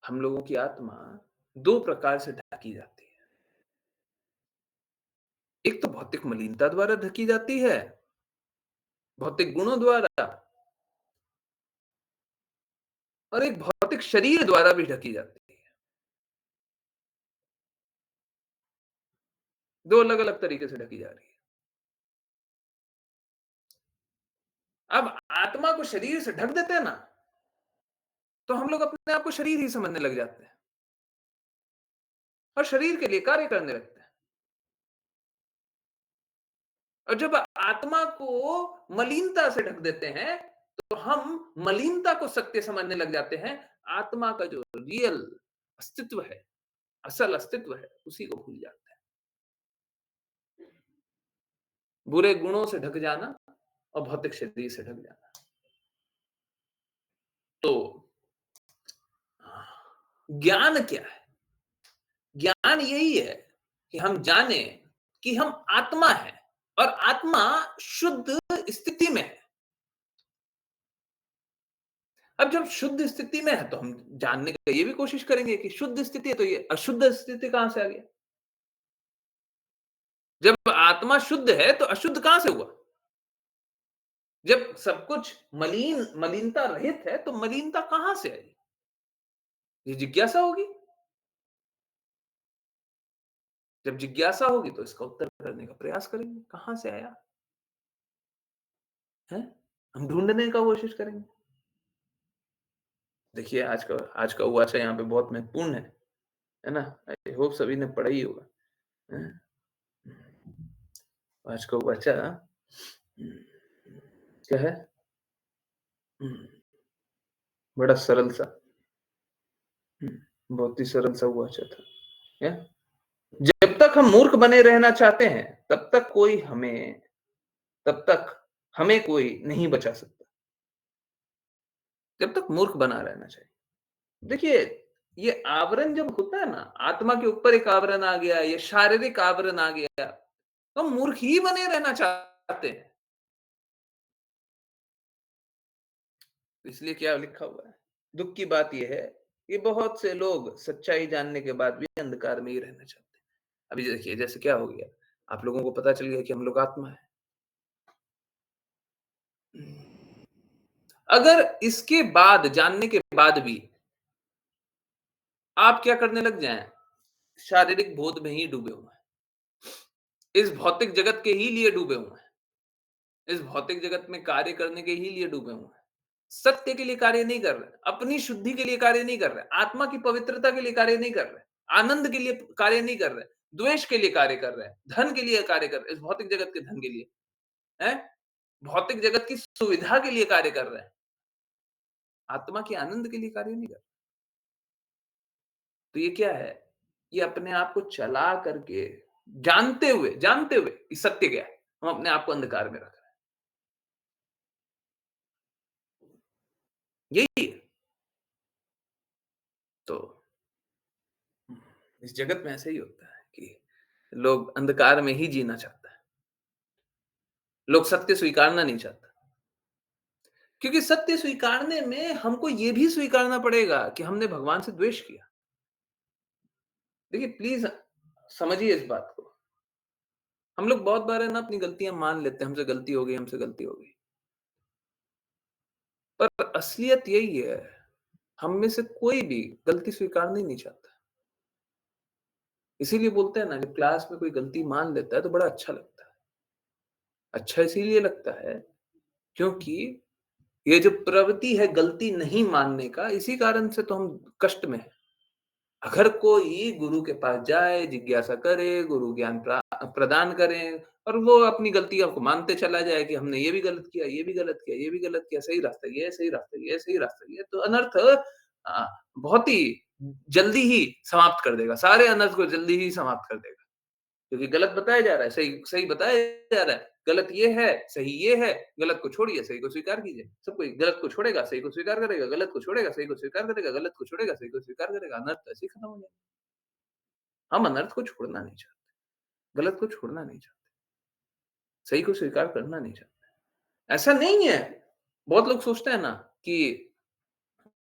A: हम लोगों की आत्मा 2 प्रकार से ढकी जाती है। एक तो भौतिक मलिनता द्वारा ढकी जाती है, भौतिक गुणों द्वारा, और एक भौतिक शरीर द्वारा भी ढकी जाती है। 2 अलग-अलग तरीके से ढकी जा रही है। अब आत्मा को शरीर से ढक देते हैं ना, तो हम लोग अपने आप को शरीर ही समझने लग जाते हैं और शरीर के लिए कार्य करने लगते हैं। और जब आत्मा को मलिनता से ढक देते हैं, तो हम मलिनता को सत्य समझने लग जाते हैं। आत्मा का जो रियल अस्तित्व है, असल अस्तित्व है, उसी को भूल जाते हैं। बुरे गुणों से ढक जाना और भौतिक शरीर से ढक जाना। तो ज्ञान क्या है? ज्ञान यही है कि हम जाने कि हम आत्मा हैं और आत्मा शुद्ध स्थिति में है। अब जब शुद्ध स्थिति में है तो हम जानने का ये भी कोशिश करेंगे कि शुद्ध स्थिति है तो ये अशुद्ध स्थिति कहां से आ गया। जब आत्मा शुद्ध है तो अशुद्ध कहां से हुआ। जब सब कुछ मलिनता रहित है तो मलिनता कहां से आई, ये जिज्ञासा होगी। जब जिज्ञासा होगी तो इसका उत्तर करने का प्रयास करेंगे, कहां से आया है, हम ढूंढने का कोशिश करेंगे। देखिए आज का उवाचा यहाँ पे बहुत महत्वपूर्ण है ना? आई होप सभी ने पढ़ा ही होगा। हैं? आज का उवाचा क्या है? बड़ा सरल सा, बहुत ही सरल सा उवाचा था। क्या? जब तक हम मूर्ख बने रहना चाहते हैं, तब तक हमें कोई नहीं बचा सकता। जब तक मूर्ख बना रहना चाहिए। देखिए, ये आवरण जब होता है ना, आत्मा के ऊपर एक आवरण आ गया, ये शारीरिक आवरण आ गया, तो हम मूर्ख ही बने रहना चाहते हैं। इसलिए क्या लिखा हुआ है? दुःख की बात ये है कि बहुत से लोग सच्चाई जानने के बाद भी अंधकार में ही रहना चाहते हैं। अभी देखिए जैसे क्या हो गया, आप लोगों को पता चल गया कि हम लोग आत्मा है। अगर इसके बाद, जानने के बाद भी आप क्या करने लग जाएँ, शारीरिक बोध में ही डूबे हुए हैं। इस भौतिक जगत के ही लिए डूबे हुए हैं। इस भौतिक जगत में कार्य करने के ही लिए डूबे हुए हैं। सत्य के लिए कार्य नहीं कर रहे, अपनी शुद्धि के लिए कार्य नहीं कर रहे, आत्मा की पवित्रता के लिए कार्य नहीं कर रहे, आनंद के लिए कार्य नहीं कर रहे, द्वेष के लिए कार्य कर रहे हैं, धन के लिए कार्य कर रहे हैं, इस भौतिक जगत के धन के लिए, हैं? भौतिक जगत की सुविधा के लिए कार्य कर रहे हैं, आत्मा के आनंद के लिए कार्य नहीं कर रहे। तो ये क्या है? ये अपने आप को चला करके जानते हुए कि सत्य क्या है, हम अपने आप को अंधकार में रख रहे हैं। यही है। तो इस जगत में ऐसा ही होता है कि लोग अंधकार में ही जीना चाहता है। लोग सत्य स्वीकारना नहीं चाहता। क्योंकि सत्य स्वीकारने में हमको ये भी स्वीकारना पड़ेगा कि हमने भगवान से द्वेष किया। देखिए प्लीज़ समझिए इस बात को। हम लोग बहुत बार है ना अपनी गलतियाँ मान लेते हैं, हमसे गलती हो गई, हमसे गलती हो गई। पर असलियत यही है, हम में से कोई भी गलती स्वीकारना ही नहीं चाहता। इसीलिए बोलते हैं ना जब क्लास में कोई गलती मान लेता है तो बड़ा अच्छा लगता है। अच्छा इसीलिए लगता है क्योंकि ये जो प्रवृत्ति है गलती नहीं मानने का, इसी कारण से तो हम कष्ट में हैं। अगर कोई गुरु के पास जाए, जिज्ञासा करे, गुरु ज्ञान प्रदान करें और वो अपनी गलतियों को मानते चला जाए कि हमने ये भी गलत किया, ये भी गलत किया, ये भी गलत किया, सही रास्ता ये है, सही रास्ता ये है, सही रास्ता ये है, तो अनर्थ बहुत ही जल्दी ही समाप्त कर देगा। सारे अनर्थ को जल्दी ही समाप्त कर देगा। क्योंकि गलत बताया जा रहा है, सही सही बताया जा रहा है। गलत ये है, सही ये है, गलत को छोड़िए, सही को स्वीकार कीजिए। सब कोई गलत को छोड़ेगा, सही को स्वीकार करेगा, गलत को छोड़ेगा, सही को स्वीकार करेगा, गलत को छोड़ेगा, सही को स्वीकार करेगा, अनर्थ ऐसे ही खत्म हो जाएगा। हम अनर्थ को छोड़ना नहीं चाहते, गलत को छोड़ना नहीं चाहते, सही को स्वीकार करना नहीं चाहते। ऐसा नहीं है, बहुत लोग सोचते हैं ना कि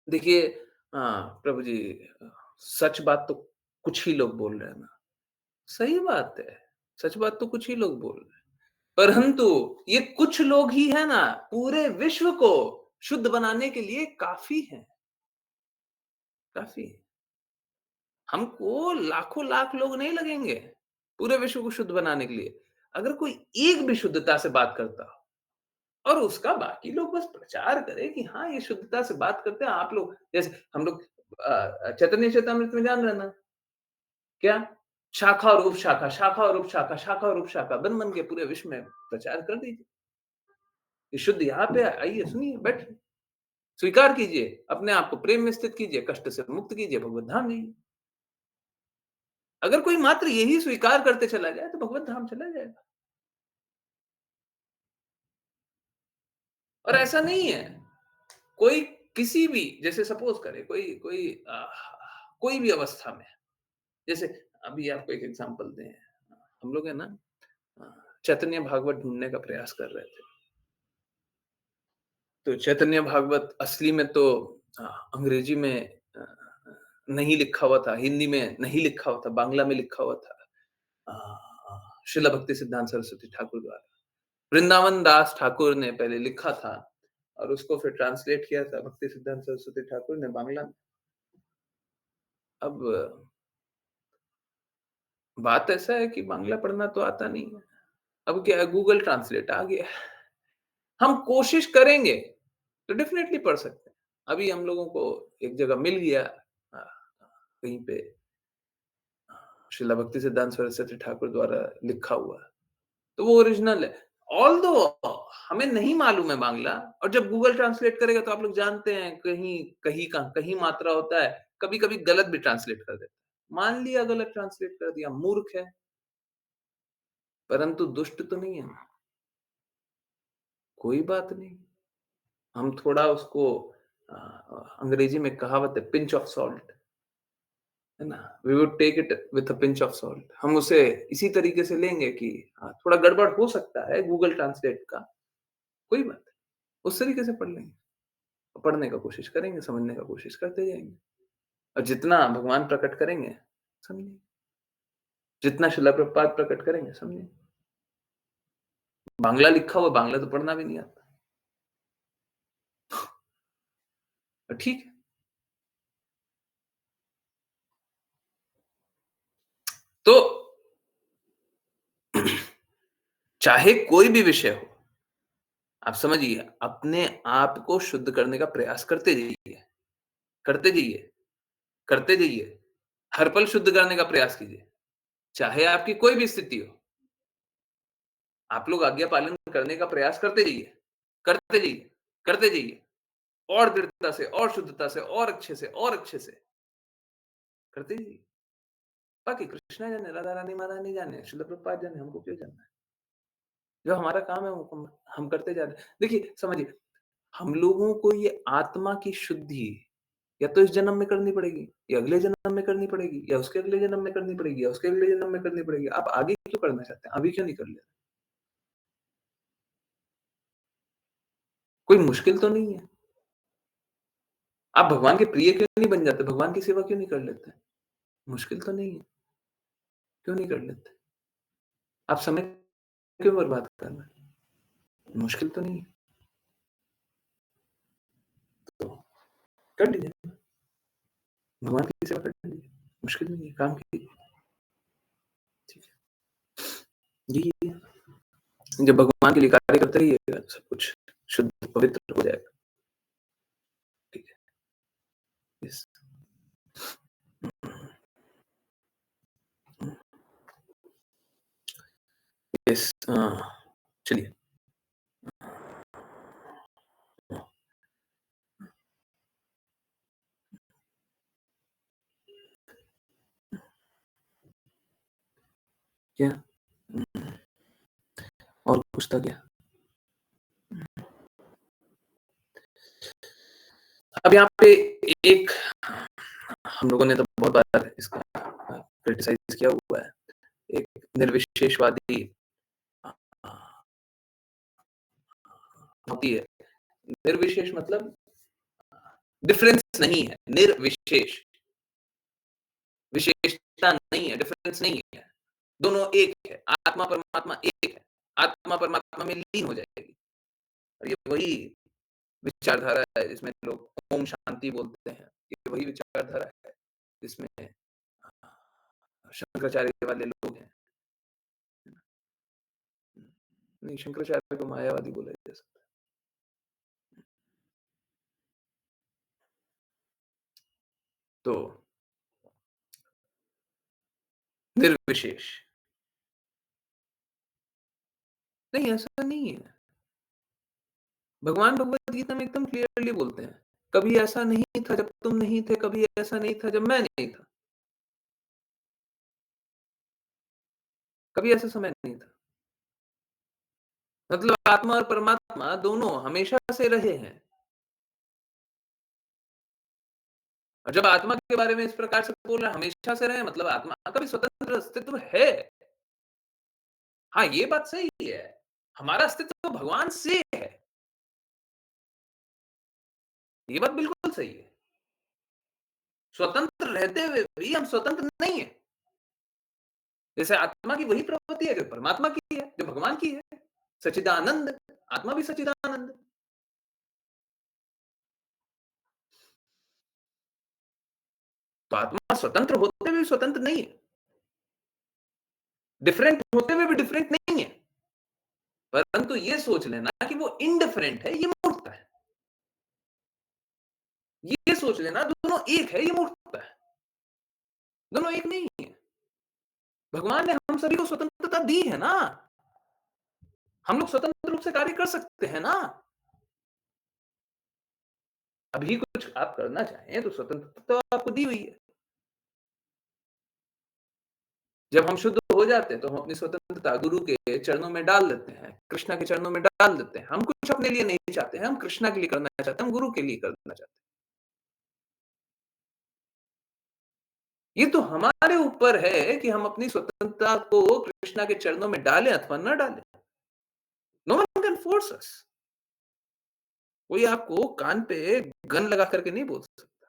A: देखिए प्रभु जी सच बात तो कुछ ही लोग बोल रहे हैं ना। सही बात है, सच बात तो कुछ ही लोग बोल रहे हैं। परंतु ये कुछ लोग ही है ना पूरे विश्व को शुद्ध बनाने के लिए काफ़ी हैं, काफ़ी हैं। हमको लाखों लाख लोग नहीं लगेंगे, पूरे विश्व को शुद्ध बनाने के लिए। अगर कोई एक भी शुद्धता से बात करता हो और उसका बाकी लोग बस प्रचार करें कि हाँ, ये शुद्धता से बात करते हैं आप लोग जैसे हम लोग चैतन्य चेतामृत में जान रहे हैं ना, क्या? शाखा और उपशाखा, शाखा और उपशाखा, शाखा और उपशाखा बन-बन के पूरे विश्व में प्रचार कर दीजिए। ये शुद्ध यहाँ पे आइए, सुनिए, बैठिए, स्वीकार कीजिए, अपने आप को प्रेम में स्थित कीजिए, कष्ट से मुक्त कीजिए, भगवत धाम जाइए। अगर कोई मात्र यही स्वीकार करते चला जाए, तो भगवत धाम चला जाएगा। और ऐसा नहीं है, कोई किसी भी जैसे सपोज़ करें कोई कोई कोई भी अवस्था में, जैसे अभी आपको एक एग्ज़ाम्पल दें, हम लोग है ना अ, चैतन्य भागवत ढूँढने का प्रयास कर रहे थे। तो चैतन्य भागवत असली में तो अ, अंग्रेजी में अ, नहीं लिखा हुआ था, हिंदी में नहीं लिखा हुआ था, बांग्ला में लिखा हुआ था। श्रील भक्ति सिद्धांत सरस्वती ठाकुर द्वारा। वृंदावन दास ठाकुर ने पहले लिखा था और उसको फिर ट्रांसलेट किया था भक्ति सिद्धांत सरस्वती ठाकुर ने बांग्ला में। अब बात ऐसा है कि बांग्ला पढ़ना तो आता नहीं है। अब क्या है गूगल ट्रांसलेट आ गया है। हम कोशिश करेंगे तो डेफ़िनेटली पढ़ सकते हैं। अभी हम लोगों को एक जगह मिल गया कहीं पे श्रील भक्ति सिद्धांत सरस्वती ठाकुर द्वारा लिखा हुआ। तो वो ओरिजिनल है। ऑल्दो हमें नहीं मालूम है बांग्ला और जब गूगल ट्रांसलेट करेगा तो आप लोग जानते हैं कहीं कहीं का कहीं मात्रा होता है, कभी-कभी गलत भी ट्रांसलेट कर देता है। मान लिया गलत ट्रांसलेट कर दिया, मूर्ख है, परंतु दुष्ट तो नहीं है। कोई बात नहीं। हम थोड़ा उसको अंग्रेजी में कहावत है पिंच ऑफ सॉल्ट, है ना? We would take it with a pinch of salt. हम उसे इसी तरीके से लेंगे कि थोड़ा गड़बड़ हो सकता है गूगल ट्रांसलेट का, कोई बात नहीं। उस तरीके से पढ़ लेंगे। पढ़ने का कोशिश करेंगे, समझने का कोशिश करते जाएँगे और जितना भगवान प्रकट करेंगे, समझेंगे। जितना शिला प्रभुपाद प्रकट करेंगे, समझेंगे। बांग्ला लिखा हुआ, बांग्ला तो पढ़ना भी नहीं आता। ठीक है। तो चाहे कोई भी विषय हो, आप समझिए, अपने आप को शुद्ध करने का प्रयास करते जाइए, करते जाइए, करते जाइए। हर पल शुद्ध करने का प्रयास कीजिए। चाहे आपकी कोई भी स्थिति हो, आप लोग आज्ञा पालन करने का प्रयास करते जाइए, करते जाइए, करते जाइए। और दृढ़ता से और शुद्धता से और अच्छे से और अच्छे से करते जाइए। बाकी कृष्णा जाने, राधा रानी महारानी नहीं जाने, शिल प्रभुपाद जाने, हमको क्यों जानना है? जो हमारा काम है वो हम करते जा रहे हैं। देखिए समझिए, हम लोगों को ये आत्मा की शुद्धि या तो इस जन्म में करनी पड़ेगी, या अगले जन्म में करनी पड़ेगी, या उसके अगले जन्म में करनी पड़ेगी, या उसके अगले जन्म में करनी पड़ेगी। आप आगे क्यों करना चाहते हैं? अभी क्यों नहीं कर लेते? कोई मुश्किल तो नहीं है। आप भगवान के प्रिय क्यों नहीं बन जाते? भगवान की सेवा क्यों नहीं कर लेते? मुश्किल तो नहीं है, क्यों नहीं कर लेते? आप समय क्यों बर्बाद कर रहे हैं? मुश्किल तो नहीं है, तो कर लीजिए, भगवान की सेवा कर लीजिए, मुश्किल नहीं है, काम कीजिए, ठीक है। यही है, जब भगवान के लिए कार्य करते रहिएगा, सब कुछ शुद्ध, पवित्र हो जाएगा, ठीक है। यस। यस, चलिए। क्या? और कुछ था क्या? अब यहाँ पे एक हम लोगों ने तो बहुत बार इसका क्रिटिसाइज़ किया हुआ है। एक निर्विशेषवादी अ, होती है। निर्विशेष मतलब डिफरेंस नहीं है, निर्विशेष, विशेषता नहीं है, डिफरेंस नहीं है। दोनों एक है, आत्मा परमात्मा एक है। आत्मा परमात्मा में लीन हो जाएगी। और ये वही विचारधारा है जिसमें लोग ओम शांति बोलते हैं। ये वही विचारधारा है जिसमें शंकराचार्य वाले लोग हैं। नहीं, शंकराचार्य को मायावादी बोला जा सकता है। तो निर्विशेष, नहीं ऐसा नहीं है। भगवान भगवद गीता में एकदम क्लियरली बोलते हैं, कभी ऐसा नहीं था जब तुम नहीं थे, कभी ऐसा नहीं था जब मैं नहीं था, कभी ऐसा समय नहीं था। मतलब आत्मा और परमात्मा दोनों हमेशा से रहे हैं। और जब आत्मा के बारे में इस प्रकार से बोल रहे हैं हमेशा से रहे हैं, मतलब आत्मा का भी स्वतंत्र अस्तित्व है। हाँ, ये बात सही है। हमारा अस्तित्व तो भगवान से है। ये बात बिल्कुल सही है। स्वतंत्र रहते हुए भी हम स्वतंत्र नहीं है। जैसे आत्मा की वही प्रवृत्ति है जो परमात्मा की है, जो भगवान की है। सच्चिदानंद, आत्मा भी सच्चिदानंद। तो आत्मा स्वतंत्र होते हुए भी स्वतंत्र नहीं है। डिफरेंट होते हुए भी डिफरेंट नहीं है। परंतु ये सोच लेना कि वो इंडिफरेंट है, ये मूर्खता है। ये सोच लेना दोनों एक है, ये मूर्खता है। दोनों एक नहीं है। भगवान ने हम सभी को स्वतंत्रता दी है ना। हम लोग स्वतंत्र रूप से कार्य कर सकते हैं ना। अभी कुछ आप करना चाहें तो स्वतंत्रता तो आपको दी हुई है। जब हम शुद्ध हो जाते हैं तो हम अपनी स्वतंत्रता गुरु के चरणों में डाल देते हैं, कृष्णा के चरणों में डाल देते हैं। हम कुछ अपने लिए नहीं चाहते हैं, हम कृष्णा के लिए करना चाहते हैं, हम गुरु के लिए करना चाहते हैं। ये तो हमारे ऊपर है कि हम अपनी स्वतंत्रता को कृष्णा के चरणों में डालें अथवा न डालें। नो वन कैन फोर्स अस। कोई आपको कान पे गन लगा करके नहीं बोल सकता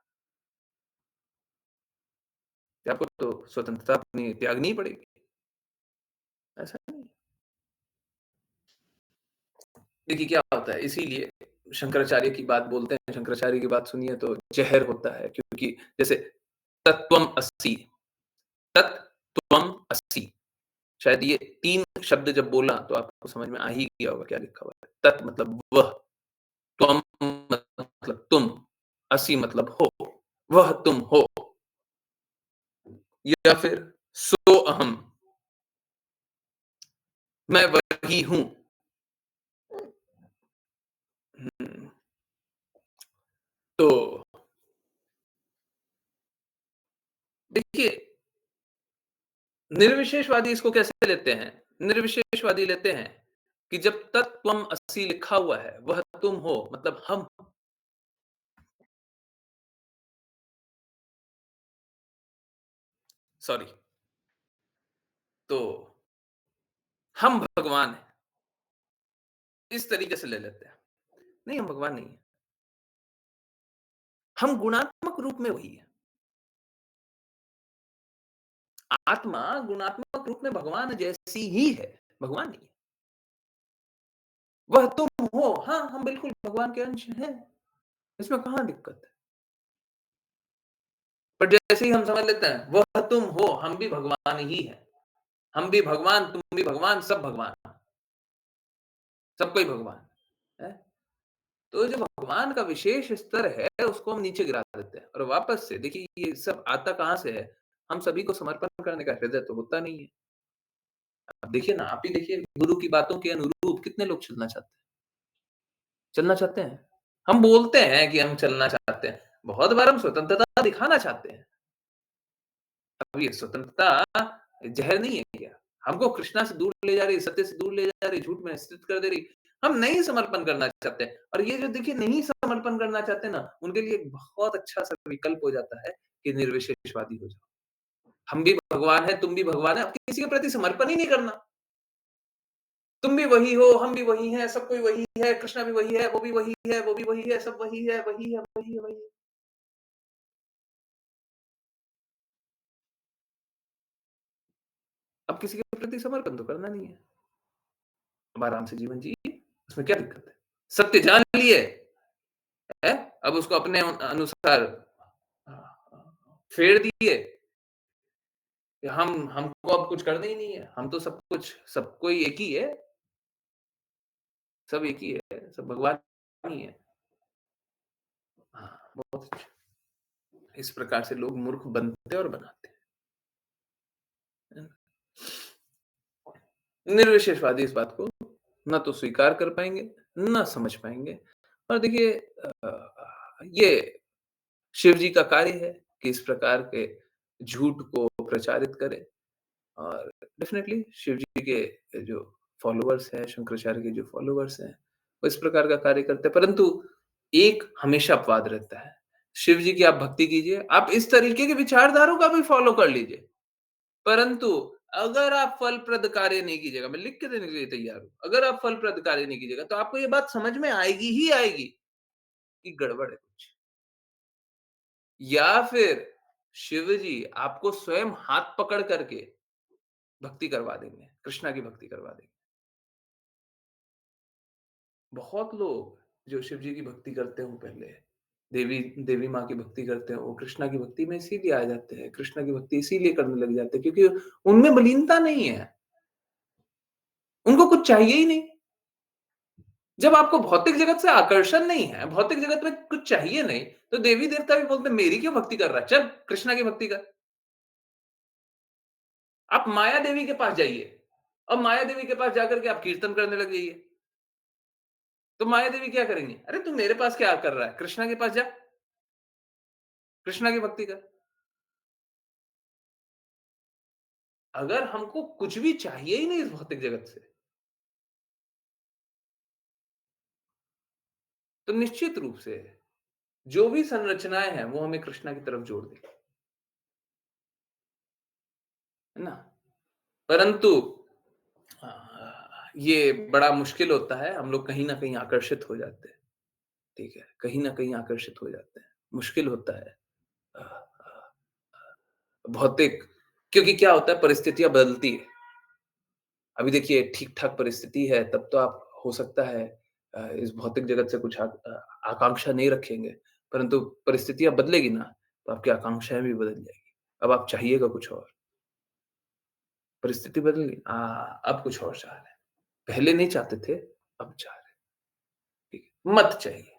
A: कि आपको तो स्वतंत्रता अपनी त्यागनी ही पड़ेगी। ऐसा नहीं। देखिए क्या होता है, इसीलिए शंकराचार्य की बात बोलते हैं, शंकराचार्य की बात सुनिए तो ज़हर होता है क्योंकि जैसे तत्त्वम् अस्ति, तत्त्वम् अस्ति, शायद ये 3 शब्द जब बोला तो आपको समझ में आ ही गया होगा क्या लिखा हुआ है। तत् मतलब वह, त्वम् मतलब तुम, असि मतलब हो, वह तुम हो, या फिर सो अहम्, मैं वही हूँ। हुँ, तो देखिए निर्विशेषवादी इसको कैसे लेते हैं? निर्विशेषवादी लेते हैं कि जब तक त्वम अस्सी लिखा हुआ है, वह तुम हो मतलब हम सॉरी। तो हम भगवान हैं, इस तरीके से ले लेते हैं। नहीं, हम भगवान नहीं हैं। हम गुणात्मक रूप में वही हैं। आत्मा गुणात्मक रूप में भगवान जैसी ही है, भगवान नहीं है। वह तुम हो, हाँ, हम बिल्कुल भगवान के अंश हैं, इसमें कहाँ दिक्कत है? पर जैसे ही हम समझ लेते हैं, वह तुम हो, हम भी भगवान ही हैं। हम भी भगवान, तुम भी भगवान, सब भगवान, सब कोई भगवान, है? तो जो भगवान का विशेष स्तर है, उसको हम नीचे गिरा देते हैं और वापस से देखिए ये सब आता कहाँ से है? हम सभी को समर्पण करने का हृदय तो होता नहीं है। अब देखिए ना, आप ही देखिए गुरु की बातों के अनुरूप कितने लोग चलना चाहते हैं? चलना चाहते हैं। हम बोलते हैं कि हम चलना चाहते हैं, बहुत बार हम स्वतंत्रता दिखाना चाहते हैं। अब ये स्वतंत्रता ज़हर नहीं है क्या? हमको कृष्णा से दूर ले जा रही है, सत्य से दूर ले जा रही है, झूठ में स्थित कर दे रही है। हम नहीं समर्पण करना चाहते हैं और ये जो देखिए नहीं समर्पण करना चाहते ना, उनके लिए एक बहुत अच्छा-सा विकल्प हो जाता है कि निर्विशेषवादी हो जाओ। हम भी भगवान हैं, तुम भी भगवान हैं, अब किसी के प्रति समर्पण ही नहीं करना। तुम भी वही हो, हम भी वही हैं, सब कोई वही है, कृष्णा भी वही है, वो भी वही है, वो भी वही है, सब वही है, वही है, वही है, वही है। अब किसी के प्रति समर्पण तो करना नहीं है। अब आराम से जीवन जिए, उसमें क्या दिक्कत है? सत्य जान लिए, हैं? अब उसको अपने अनुसार फेर दिए कि हम हमको अब कुछ करना ही नहीं है, हम तो सब कुछ सब कोई एक ही है, सब एक ही है, सब भगवान ही है। हाँ, बहुत अच्छा। इस प्रकार से लोग मूर्ख बनते और बनाते हैं। निर्विशेषवादी इस बात को ना तो स्वीकार कर पाएँगे, ना समझ पाएँगे और देखिए ये शिव जी का कार्य है कि इस प्रकार के झूठ को प्रचारित करें और डेफ़िनेटली शिव जी के जो फ़ॉलोवर्स हैं, शंकराचार्य के जो फ़ॉलोवर्स हैं, वो इस प्रकार का कार्य करते हैं। परंतु एक हमेशा अपवाद रहता है। शिव जी की आप भक्ति कीजिए, आप इस तरीके के विचारधारों का भी फ़ॉलो कर लीजिए। परंतु अगर आप फलप्रद कार्य नहीं कीजिएगा, मैं लिख के देने के लिए तैयार हूँ। अगर आप फलप्रद कार्य नहीं कीजिएगा, तो आपको ये बात समझ में आएगी ही आएगी कि गड़बड़ है कुछ। या फिर शिव जी आपको स्वयं हाथ पकड़ करके भक्ति करवा देंगे, कृष्णा की भक्ति करवा देंगे। बहुत लोग जो शिव जी की भक्ति करते हो पहले, देवी देवी माँ की भक्ति करते हो, वो कृष्णा की भक्ति में इसीलिए आ जाते हैं, कृष्णा की भक्ति इसीलिए करने लग जाते हैं क्योंकि उनमें मलीनता नहीं है, उनको कुछ चाहिए ही नहीं। जब आपको भौतिक जगत से आकर्षण नहीं है, भौतिक जगत में कुछ चाहिए नहीं, तो देवी-देवता भी बोलते हैं मेरी क्यों भक्ति कर रहा है? चल कृष्णा की भक्ति कर। आप माया देवी के पास जाइए और माया देवी के पास जाकर के आप कीर्तन करने लग जाइए। तो माया देवी क्या करेंगी? अरे तू मेरे पास क्या कर रहा है? कृष्णा के पास जा, कृष्णा की भक्ति कर। अगर हमको कुछ भी चाहिए ही नहीं इस भौतिक जगत से, तो निश्चित रूप से जो भी संरचनाएँ हैं, वो हमें कृष्णा की तरफ जोड़ देगी, है ना? परंतु ये बड़ा मुश्किल होता है, हम लोग कहीं न कहीं आकर्षित हो जाते हैं, ठीक है? कहीं न कहीं आकर्षित हो जाते हैं, मुश्किल होता है। अ भौतिक क्योंकि क्या होता है परिस्थितियाँ बदलती है। अभी देखिए ठीक-ठाक परिस्थिति है तब तो आप हो सकता है इस भौतिक जगत से कुछ आकांक्षा नहीं रखेंगे, परंतु परिस्थितियाँ बदलेगी ना, तो आपकी आकांक्षाएँ भी बदल जाएगी। अब आप चाहिएगा कुछ और, परिस्थिति बदल गई अब कुछ और चाह रहे हैं। पहले नहीं चाहते थे, अब चाह रहे हैं, ठीक है। मत चाहिए।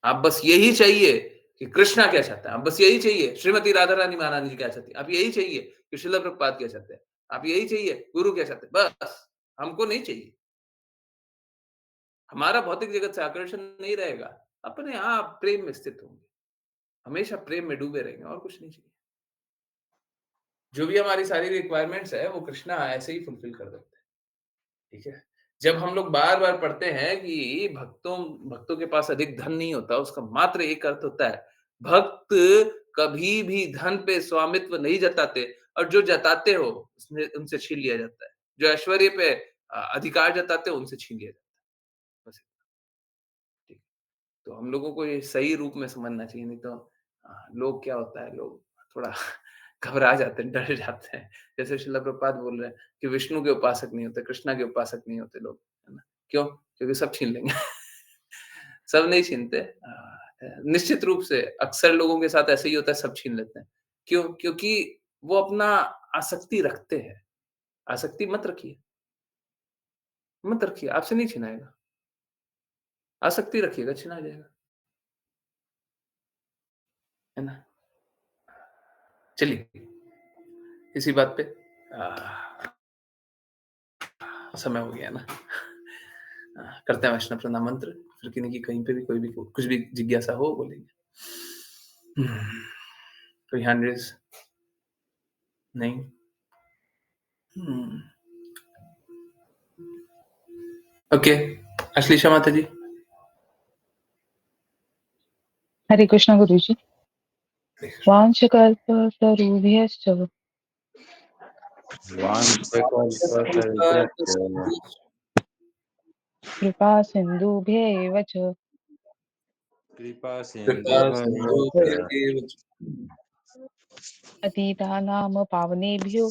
A: आप बस यही चाहिए कि कृष्णा क्या चाहता है, आप बस यही चाहिए श्रीमती राधा रानी महारानी जी क्या चाहती है, आप यही चाहिए कि श्रील प्रभुपाद क्या चाहते हैं, आप यही चाहिए गुरु क्या चाहते हैं, बस हमको नहीं चाहिए। हमारा भौतिक जगत से आकर्षण नहीं रहेगा, अपने आप प्रेम में स्थित होंगे, हमेशा प्रेम में डूबे रहेंगे और कुछ नहीं चाहिए। जो भी हमारी सारी रिक्वायरमेंट्स है, वो कृष्णा ऐसे ही फुलफिल कर देते हैं, ठीक है? जब हम लोग बार-बार पढ़ते हैं कि भक्तों भक्तों के पास अधिक धन नहीं होता, उसका मात्र एक अर्थ होता है, भक्त कभी भी धन पे स्वामित्व नहीं जताते और जो जताते हो उसने उनसे छीन लिया जाता है। जो ऐश्वर्य पे अधिकार जताते हो उनसे छीन लिया जाता है। बस ठीक। तो हम लोगों को ये सही रूप में समझना चाहिए, नहीं तो लोग क्या होता है, लोग थोड़ा घबरा जाते हैं, डर जाते हैं। जैसे श्रील प्रभुपाद बोल रहे हैं कि विष्णु के उपासक नहीं होते, कृष्णा के उपासक नहीं होते लोग, है ना? क्यों? क्योंकि सब छीन लेंगे। सब नहीं छीनते। निश्चित रूप से अक्सर लोगों के साथ ऐसे ही होता है, सब छीन लेते हैं। क्यों? क्योंकि वो अपना आसक्ति रखते हैं। आसक्ति मत रखिए, मत रखिए, आपसे नहीं छिनाएगा। आसक्ति रखिएगा, छिना जाएगा। है ना? चलिए, इसी बात पे समय हो गया ना? करते हैं वैष्णव प्रणाम मंत्र, फिर किन्हीं की कहीं पे भी कोई भी कुछ भी जिज्ञासा हो बोलेंगे। कोई हैंड रेज़? नहीं? हुँ। ओके, अश्लीषा माता जी।
B: हरे कृष्ण गुरुजी। वाञ्छकल्पतरुभ्यश्च कृपा सिन्धुभ्येव च
C: कृपा
A: कृपा
C: सिन्धुभ्यश्च
A: सिन्धुभ्येव च
B: पतितानां पावनेभ्यो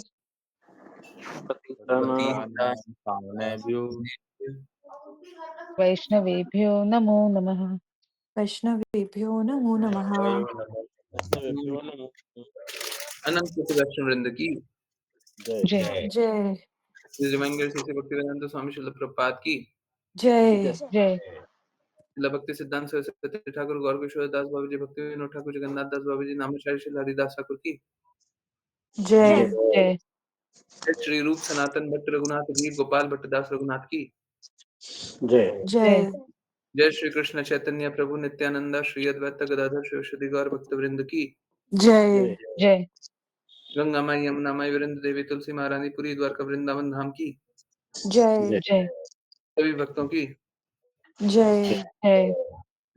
A: पतितानां
C: पतितानां पावनेभ्यो
B: वैष्णवेभ्यो नमो नमः।
D: वैष्णवेभ्यो नमो नमः।
C: वैष्णवेभ्यो नमो
A: अनंत कोटि वैष्णव वृंद की
C: जय
B: जय
C: जय
D: जय
A: श्री दिव्यांगर श्री भक्तिवेदांत स्वामी श्रील प्रभुपाद की
D: जय
B: जय
A: श्रील भक्ति सिद्धांत सरस्वती ठाकुर गौर किशोर दास बाबू जी, भक्ति विनोद ठाकुर, जगन्नाथ दास बाबू जी, नामाचार्य श्री हरिदास ठाकुर की
D: जय
B: जय
A: श्री रूप सनातन भट्ट रघुनाथ वीर गोपाल भट्टदास रघुनाथ की
C: जय
B: जय
D: जय
A: जय श्री कृष्ण चैतन्य प्रभु नित्यानंदा श्री अद्वैत गदाधर शिवशति गौर भक्त वृंद की
D: जय
B: जय
A: गंगा माई यमुना माई वृंद देवी तुलसी महारानी पुरी द्वारका वृंदावन धाम की
D: जय
B: जय
A: सभी भक्तों की
D: जय
B: जय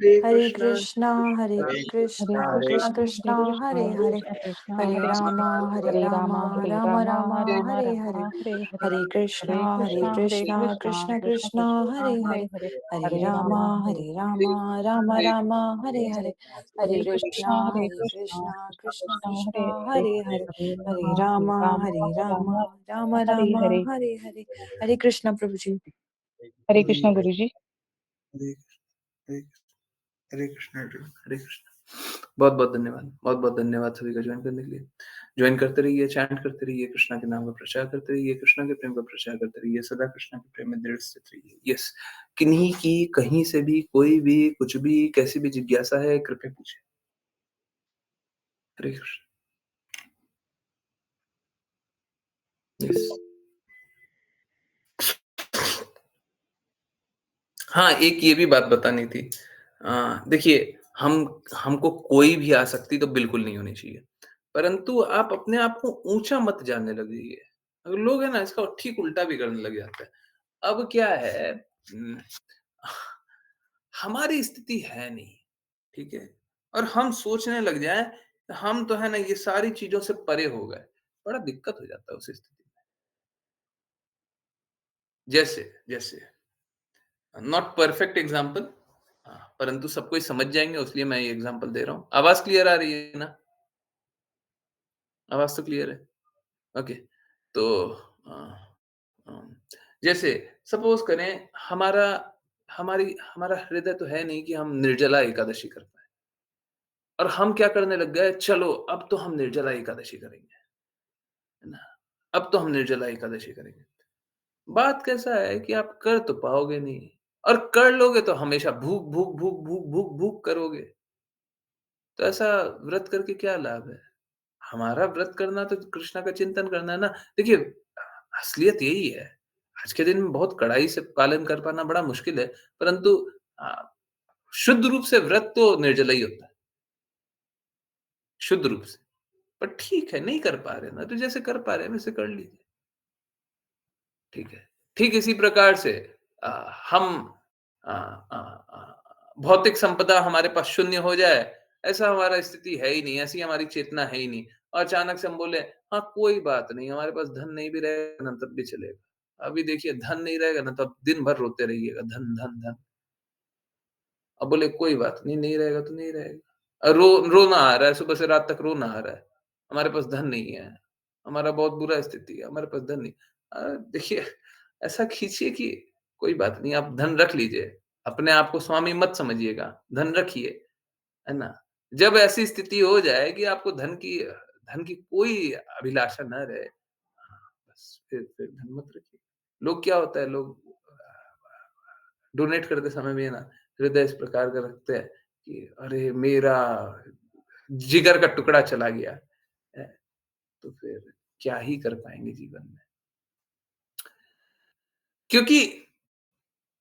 D: हरे
A: कृष्ण
D: कृष्णा हरे
C: हरे
D: कृष्णा
C: कृष्णा हरे
D: कृष्ण
B: हरे
D: कृष्णा
B: कृष्णा
D: हरे हरे
B: कृष्ण कृष्ण
D: हरे
B: हरे
D: रामा
B: हरे
D: राम
B: राम हरे
D: राम
B: राम
D: राम
B: राम
D: हरे
B: राम
D: हरे
B: हरे हरे
D: हरे कृष्णा
B: हरे
D: कृष्णा
B: कृष्णा
D: कृष्ण
B: कृष्ण
D: कृष्ण
B: कृष्ण
D: हरे
B: हरे
D: हरे
B: हरे
D: हरे
B: हरे
D: राम
B: राम
D: हरे राम राम राम हरे हरे हरे
B: हरे
D: कृष्णा
B: कृष्णा
D: कृष्ण
B: कृष्ण
D: कृष्ण
B: हरे हरे
D: हरे हरे
B: हरे
D: हरे
B: राम
D: हरे राम राम
B: हरे
D: राम
B: हरे
D: हरे हरे हरे कृष्ण प्रभु जी।
B: हरे कृष्ण गुरु जी।
A: हरे हरे हरे कृष्ण हरे कृष्ण। बहुत बहुत धन्यवाद, बहुत बहुत धन्यवाद सभी का ज्वाइन करने के लिए। ज्वाइन करते रहिए, चैंट करते रहिए, कृष्णा के नाम का प्रचार करते रहिए, कृष्णा के प्रेम का प्रचार करते रहिए, सदा कृष्णा के प्रेम में दृढ़ स्थित रहिए। यस, किन्हीं की कहीं से भी कोई भी कुछ भी कैसी भी जिज्ञासा है कृपया पूछे। हरे कृष्ण। यस। हाँ, एक ये भी बात बतानी थी। देखिए, हमको कोई भी आसक्ति तो बिल्कुल नहीं होनी चाहिए। परंतु आप अपने आप को ऊँचा मत जानने लगिए। अगर लोग हैं ना इसका ठीक उल्टा भी करने लग जाते हैं। अब क्या है, हमारी स्थिति है नहीं, ठीक है? और हम सोचने लग जाएँ, हम तो है ना ये सारी चीज़ों से परे हो गए। बड़ा दिक्कत हो जाता है उस स्थिति में। जैसे जैसे नॉट परफेक्ट एग्ज़ाम्पल, परंतु सब कोई समझ जाएँगे इसलिए मैं ये एग्ज़ाम्पल दे रहा हूँ। आवाज़ क्लियर आ रही है ना? आवाज़ तो क्लियर है? ओके। तो अ, अ, जैसे सपोज़ करें हमारा हृदय तो है नहीं कि हम निर्जला एकादशी कर पाएँ और हम क्या करने लग गए, चलो अब तो हम निर्जला एकादशी करेंगे, है ना? अब तो हम निर्जला एकादशी करेंगे। बात कैसा है कि आप कर तो पाओगे नहीं और कर लोगे तो हमेशा भूख, भूख, भूख, भूख, भूख, भूख करोगे। तो ऐसा व्रत करके क्या लाभ है? हमारा व्रत करना तो कृष्णा का चिंतन करना है ना। देखिए, असलियत यही है। आज के दिन में बहुत कड़ाई से पालन कर पाना बड़ा मुश्किल है, परंतु अ, शुद्ध रूप से व्रत तो निर्जला ही होता है, शुद्ध रूप से। पर ठीक है, नहीं कर पा रहे ना, तो जैसे कर पा रहे हैं वैसे कर लीजिए, ठीक है। ठीक इसी प्रकार से अ, हम अ भौतिक संपदा हमारे पास शून्य हो जाए, ऐसा हमारा स्थिति है ही नहीं, ऐसी हमारी चेतना है ही नहीं। और अचानक से हम बोले, हाँ, कोई बात नहीं, हमारे पास धन नहीं भी रहेगा ना तब भी चलेगा। अभी देखिए धन नहीं रहेगा ना, तो आप दिन भर रोते रहिएगा, धन, धन, धन। अब बोले कोई बात नहीं, नहीं रहेगा तो नहीं रहेगा। रोना आ रहा है, सुबह से रात तक रोना आ रहा है। हमारे पास धन नहीं है, हमारा बहुत बुरा स्थिति है, हमारे पास धन नहीं। देखिए ऐसा खींचिए कि कोई बात नहीं, आप धन रख लीजिए, अपने आप को स्वामी मत समझिएगा, धन रखिए, है ना? जब ऐसी स्थिति हो जाए कि आपको धन की कोई अभिलाषा ना रहे, हाँ, बस फिर धन मत रखिए। लोग क्या होता है, लोग डोनेट करते समय भी है ना, हृदय इस प्रकार का रखते हैं कि अरे मेरा जिगर का टुकड़ा चला गया है, तो फिर क्या ही कर पाएँगे जीवन में। क्योंकि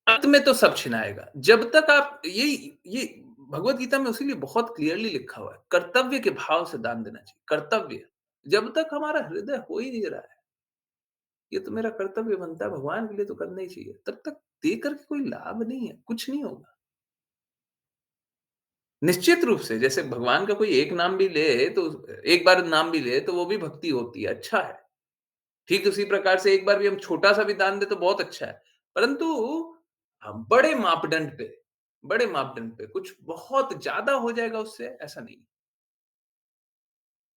A: अंत में तो सब छिनाएगा। जब तक आप ये भगवत गीता में इसीलिए बहुत क्लियरली लिखा हुआ है, कर्तव्य के भाव से दान देना चाहिए, कर्तव्य। जब तक हमारा हृदय हो ही नहीं रहा है, ये तो मेरा कर्तव्य बनता है, भगवान के लिए तो करना ही चाहिए, तब तक दे कर के कोई लाभ नहीं है, कुछ नहीं होगा। निश्चित रूप से जैसे भगवान का कोई एक नाम भी ले तो एक बार नाम भी ले तो वो भी भक्ति होती है, अच्छा है। ठीक उसी प्रकार से एक बार भी हम छोटा-सा भी दान दें तो बहुत अच्छा है। परंतु हम बड़े मापदंड पे कुछ बहुत ज़्यादा हो जाएगा उससे, ऐसा नहीं।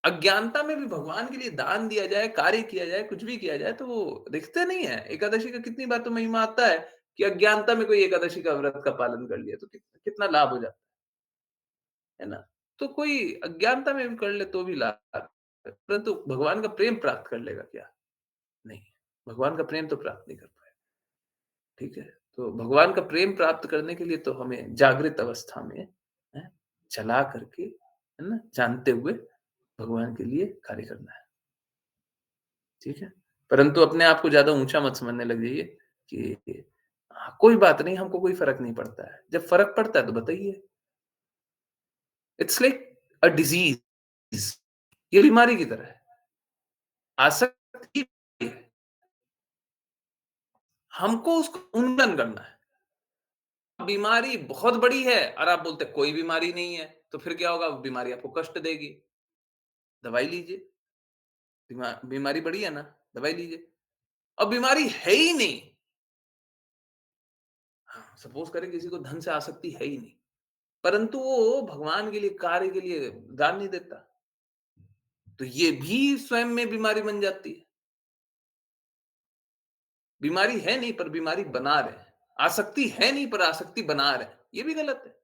A: अज्ञानता में भी भगवान के लिए दान दिया जाए, कार्य किया जाए, कुछ भी किया जाए तो वो दिखते नहीं है। एकादशी का कितनी बार तो महिमा आता है कि अज्ञानता में कोई एकादशी का व्रत का पालन कर लिया तो कितना लाभ हो जाता है ना? तो कोई अज्ञानता में भी कर ले तो भी लाभ है, परंतु भगवान का प्रेम प्राप्त कर लेगा क्या? नहीं, भगवान का प्रेम तो प्राप्त नहीं कर पाएगा। ठीक है? तो भगवान का प्रेम प्राप्त करने के लिए तो हमें जागृत अवस्था में हैं, चला करके, है ना? जानते हुए भगवान के लिए कार्य करना है। ठीक है? परंतु अपने आप को ज़्यादा ऊँचा मत समझने लग जाइए कि कोई बात नहीं, हमको कोई फ़र्क नहीं पड़ता है। जब फ़र्क पड़ता है तो बताइए। इट्स लाइक अ डिज़ीज़, ये बीमारी की तरह है। आसक्ति है, हमको उसको उन्मूलन करना है। बीमारी बहुत बड़ी है और आप बोलते हैं कोई बीमारी नहीं है, तो फिर क्या होगा? बीमारी आपको कष्ट देगी, दवाई लीजिए। बीमारी बड़ी है ना, दवाई लीजिए। अब बीमारी है ही नहीं, हाँ, सपोज़ करें किसी को धन से आसक्ति है ही नहीं, परंतु वो भगवान के लिए, कार्य के लिए दान नहीं देता, तो ये भी स्वयं में बीमारी बन जाती है। बीमारी है नहीं पर बीमारी बना रहे हैं, आसक्ति है नहीं पर आसक्ति बना रहे हैं, ये भी गलत है।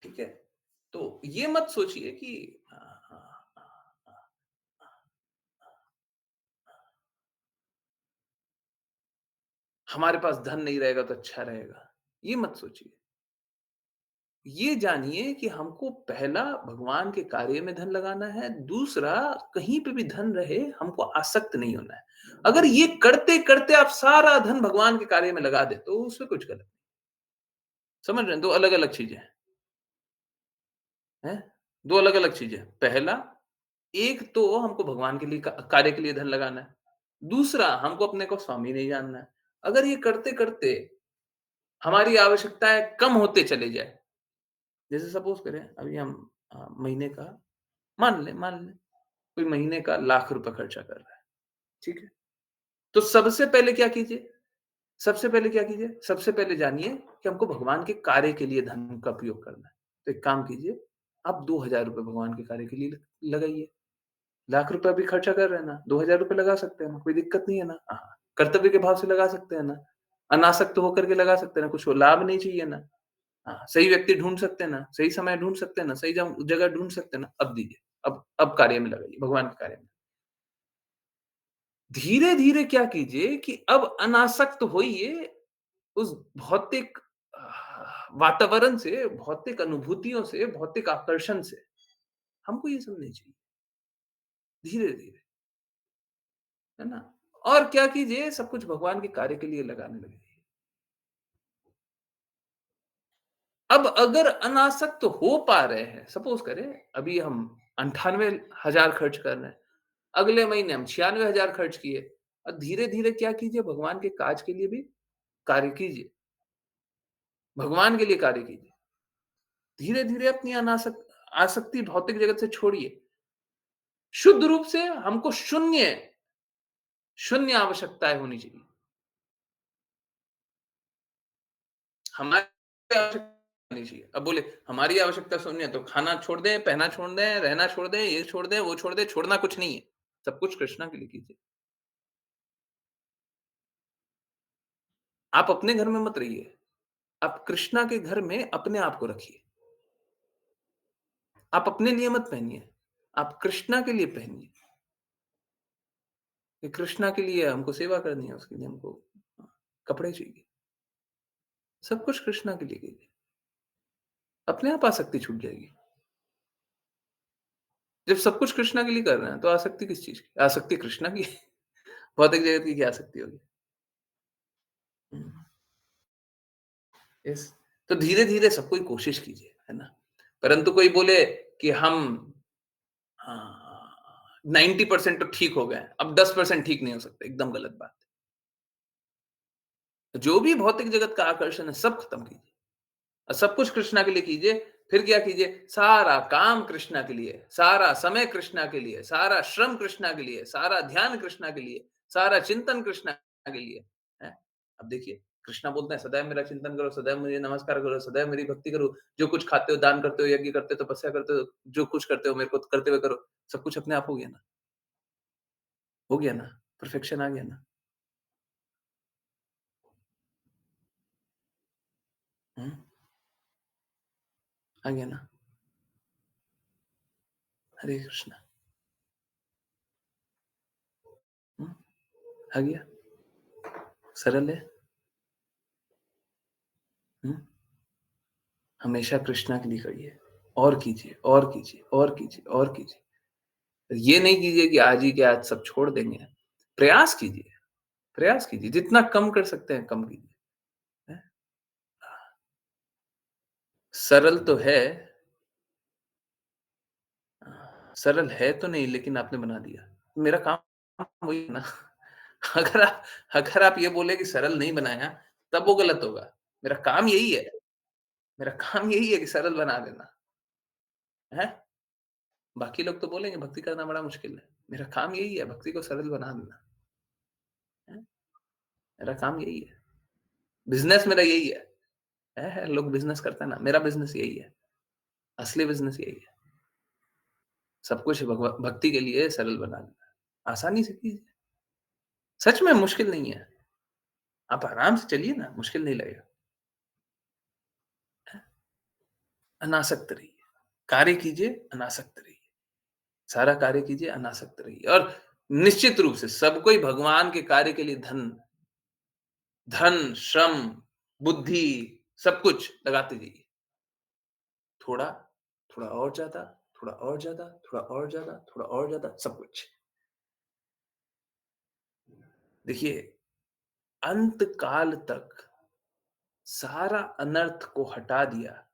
A: ठीक है? तो ये मत सोचिए कि हाँ, हाँ, हाँ, हाँ, हमारे पास धन नहीं रहेगा तो अच्छा रहेगा, ये मत सोचिए। ये जानिए कि हमको पहला भगवान के कार्य में धन लगाना है, दूसरा कहीं पे भी धन रहे हमको आसक्त नहीं होना है। अगर ये करते-करते आप सारा धन भगवान के कार्य में लगा दें, तो उसमें कुछ गलत नहीं। समझ रहे हैं? 2 अलग-अलग चीज़ें हैं। 2 अलग-अलग चीज़ें। पहला, एक तो हमको भगवान के लिए कार्य के लिए धन लगाना है। दूसरा, हमको अपने को स्वामी नहीं जानना है। अगर ये करते-करते हमारी आवश्यकताएँ कम होते चले जाएँ, जैसे सपोज़ करें अभी हम महीने का मान लें कोई महीने का लाख रुपए खर्चा कर रहा है, ठीक है? तो सबसे पहले जानिए कि हमको भगवान के कार्य के लिए धन का उपयोग करना है। तो एक काम कीजिए, आप ₹2000 भगवान के कार्य के लिए लगाइए। लाख रुपए अभी खर्चा कर रहे हैं ना, ₹2000 लगा सकते हैं ना, कोई दिक्कत नहीं है ना। हाँ, कर्तव्य के भाव से लगा सकते हैं ना, अनासक्त होकर के लगा सकते हैं ना, कुछ लाभ नहीं चाहिए ना। हाँ, सही व्यक्ति ढूँढ सकते हैं ना, सही समय ढूँढ सकते हैं ना, सही जगह ढूँढ सकते हैं ना, अब दीजिए। अब कार्य में लगाइए, भगवान के कार्य में। धीरे-धीरे क्या कीजिए कि अब अनासक्त होइए उस भौतिक वातावरण से, भौतिक अनुभूतियों से, भौतिक आकर्षण से। हमको ये सब नहीं चाहिए। धीरे-धीरे, है ना? और क्या कीजिए सब कुछ भगवान के कार्य के लिए लगाने लगिए। अब अगर अनासक्त हो पा रहे हैं, सपोज़ करें अभी हम 98,000 खर्च कर रहे हैं, अगले महीने हम 96,000 खर्च किए और धीरे-धीरे क्या कीजिए भगवान के काज के लिए भी कार्य कीजिए। भगवान के लिए कार्य कीजिए। धीरे-धीरे अपनी आसक्ति भौतिक जगत से छोड़िए। शुद्ध रूप से हमको शून्य आवश्यकताएँ होनी चाहिए। हमारी आवश्यकता नहीं चाहिए। अब बोले हमारी आवश्यकता शून्य है तो खाना छोड़ दें, पहनना छोड़ दें, रहना छोड़ दें, ये छोड़ दें, वो छोड़ दें, छोड़ना कुछ नहीं है। सब कुछ कृष्णा के लिए कीजिए। आप अपने घर में मत रहिए। आप कृष्णा के घर में अपने आप को रखिए। आप अपने लिए मत पहनिए। आप कृष्णा के लिए पहनिए। कि कृष्णा के लिए हमको सेवा करनी है, उसके लिए हमको कपड़े चाहिए। सब कुछ कृष्णा के लिए कीजिए। अपने आप आसक्ति छूट जाएगी। जब सब कुछ कृष्णा के लिए कर रहे हैं, तो आसक्ति किस चीज़ की? आसक्ति कृष्णा की। भौतिक जगत की क्या आसक्ति होगी? हुँ, यस। तो धीरे-धीरे सब कोई कोशिश कीजिए, है ना? परंतु कोई बोले कि हम अ, 90% तो ठीक हो गए हैं, अब 10% ठीक नहीं हो सकते, एकदम गलत बात है। जो भी भौतिक जगत का आकर्षण है, सब खत्म कीजिए। सब कुछ कृष्णा के लिए कीजिए। फिर क्या कीजिए? सारा काम कृष्णा के लिए, सारा समय कृष्णा के लिए, सारा श्रम कृष्णा के लिए, सारा ध्यान कृष्णा के लिए, सारा चिंतन कृष्णा के लिए, हैं? अब देखिए, कृष्णा बोलते हैं, "सदैव मेरा चिंतन करो, सदैव मुझे नमस्कार करो, सदैव मेरी भक्ति करो। जो कुछ खाते हो, दान करते हो, यज्ञ करते हो, तपस्या करते हो, जो कुछ करते हो, मेरे को करते हुए करो।" सब कुछ अपने आप हो गया ना? हो गया ना? परफेक्शन आ गया ना? हुँ, आ गया ना? हरे कृष्णा। हुँ, आ गया? सरल है। हुँ। हमेशा कृष्णा के लिए करिए और कीजिए और कीजिए और कीजिए और कीजिए। ये नहीं कीजिए कि आज ही के आज सब छोड़ देंगे। प्रयास कीजिए, जितना कम कर सकते हैं कम कीजिए, हैं? सरल तो है सरल है तो नहीं लेकिन आपने बना दिया। मेरा काम वही है ना। अगर आप अगर आप ये बोले कि सरल नहीं बनाया, तब वो गलत होगा। मेरा काम यही है, मेरा काम यही है कि सरल बना देना, हैं? बाकी लोग तो बोलेंगे भक्ति करना बड़ा मुश्किल है। मेरा काम यही है भक्ति को सरल बना देना, हैं? मेरा काम यही है। बिज़नेस मेरा यही है। लोग बिज़नेस करते हैं ना, मेरा बिज़नेस यही है। असली बिज़नेस यही है। सब कुछ भक्ति के लिए सरल बना देना। आसानी से कीजिए। सच में मुश्किल नहीं है। आप आराम से चलिए ना, मुश्किल नहीं लगेगा। अनासक्त रहिए। कार्य कीजिए, अनासक्त रहिए। सारा कार्य कीजिए, अनासक्त रहिए और निश्चित रूप से सब कोई भगवान के कार्य के लिए धन, श्रम, बुद्धि सब कुछ लगाते जाइए। थोड़ा, थोड़ा और ज़्यादा, थोड़ा और ज़्यादा, थोड़ा और ज़्यादा, थोड़ा और ज़्यादा, सब कुछ। देखिए, अंत काल तक सारा अनर्थ को हटा दिया।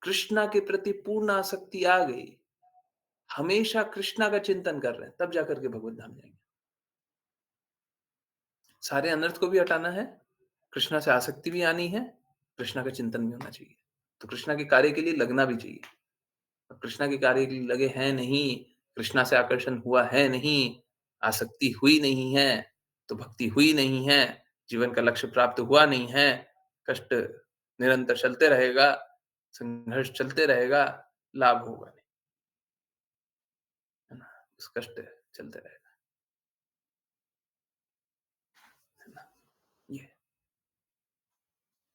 A: कृष्णा के प्रति पूर्ण आसक्ति आ गई। हमेशा कृष्णा का चिंतन कर रहे हैं, तब जाकर के भगवत धाम जाएँगे। सारे अनर्थ को भी हटाना है, कृष्णा से आसक्ति भी आनी है, कृष्णा का चिंतन भी होना चाहिए। तो कृष्णा के कार्य के लिए लगना भी चाहिए। अब कृष्णा के कार्य के लिए लगे हैं नहीं, कृष्णा से आकर्षण हुआ है नहीं, आसक्ति हुई नहीं है, तो भक्ति हुई नहीं है, जीवन का लक्ष्य प्राप्त हुआ नहीं है, कष्ट निरंतर चलते रहेगा, संघर्ष चलते रहेगा, लाभ होगा नहीं, है ना? बस कष्ट चलते रहेगा, है ना? ये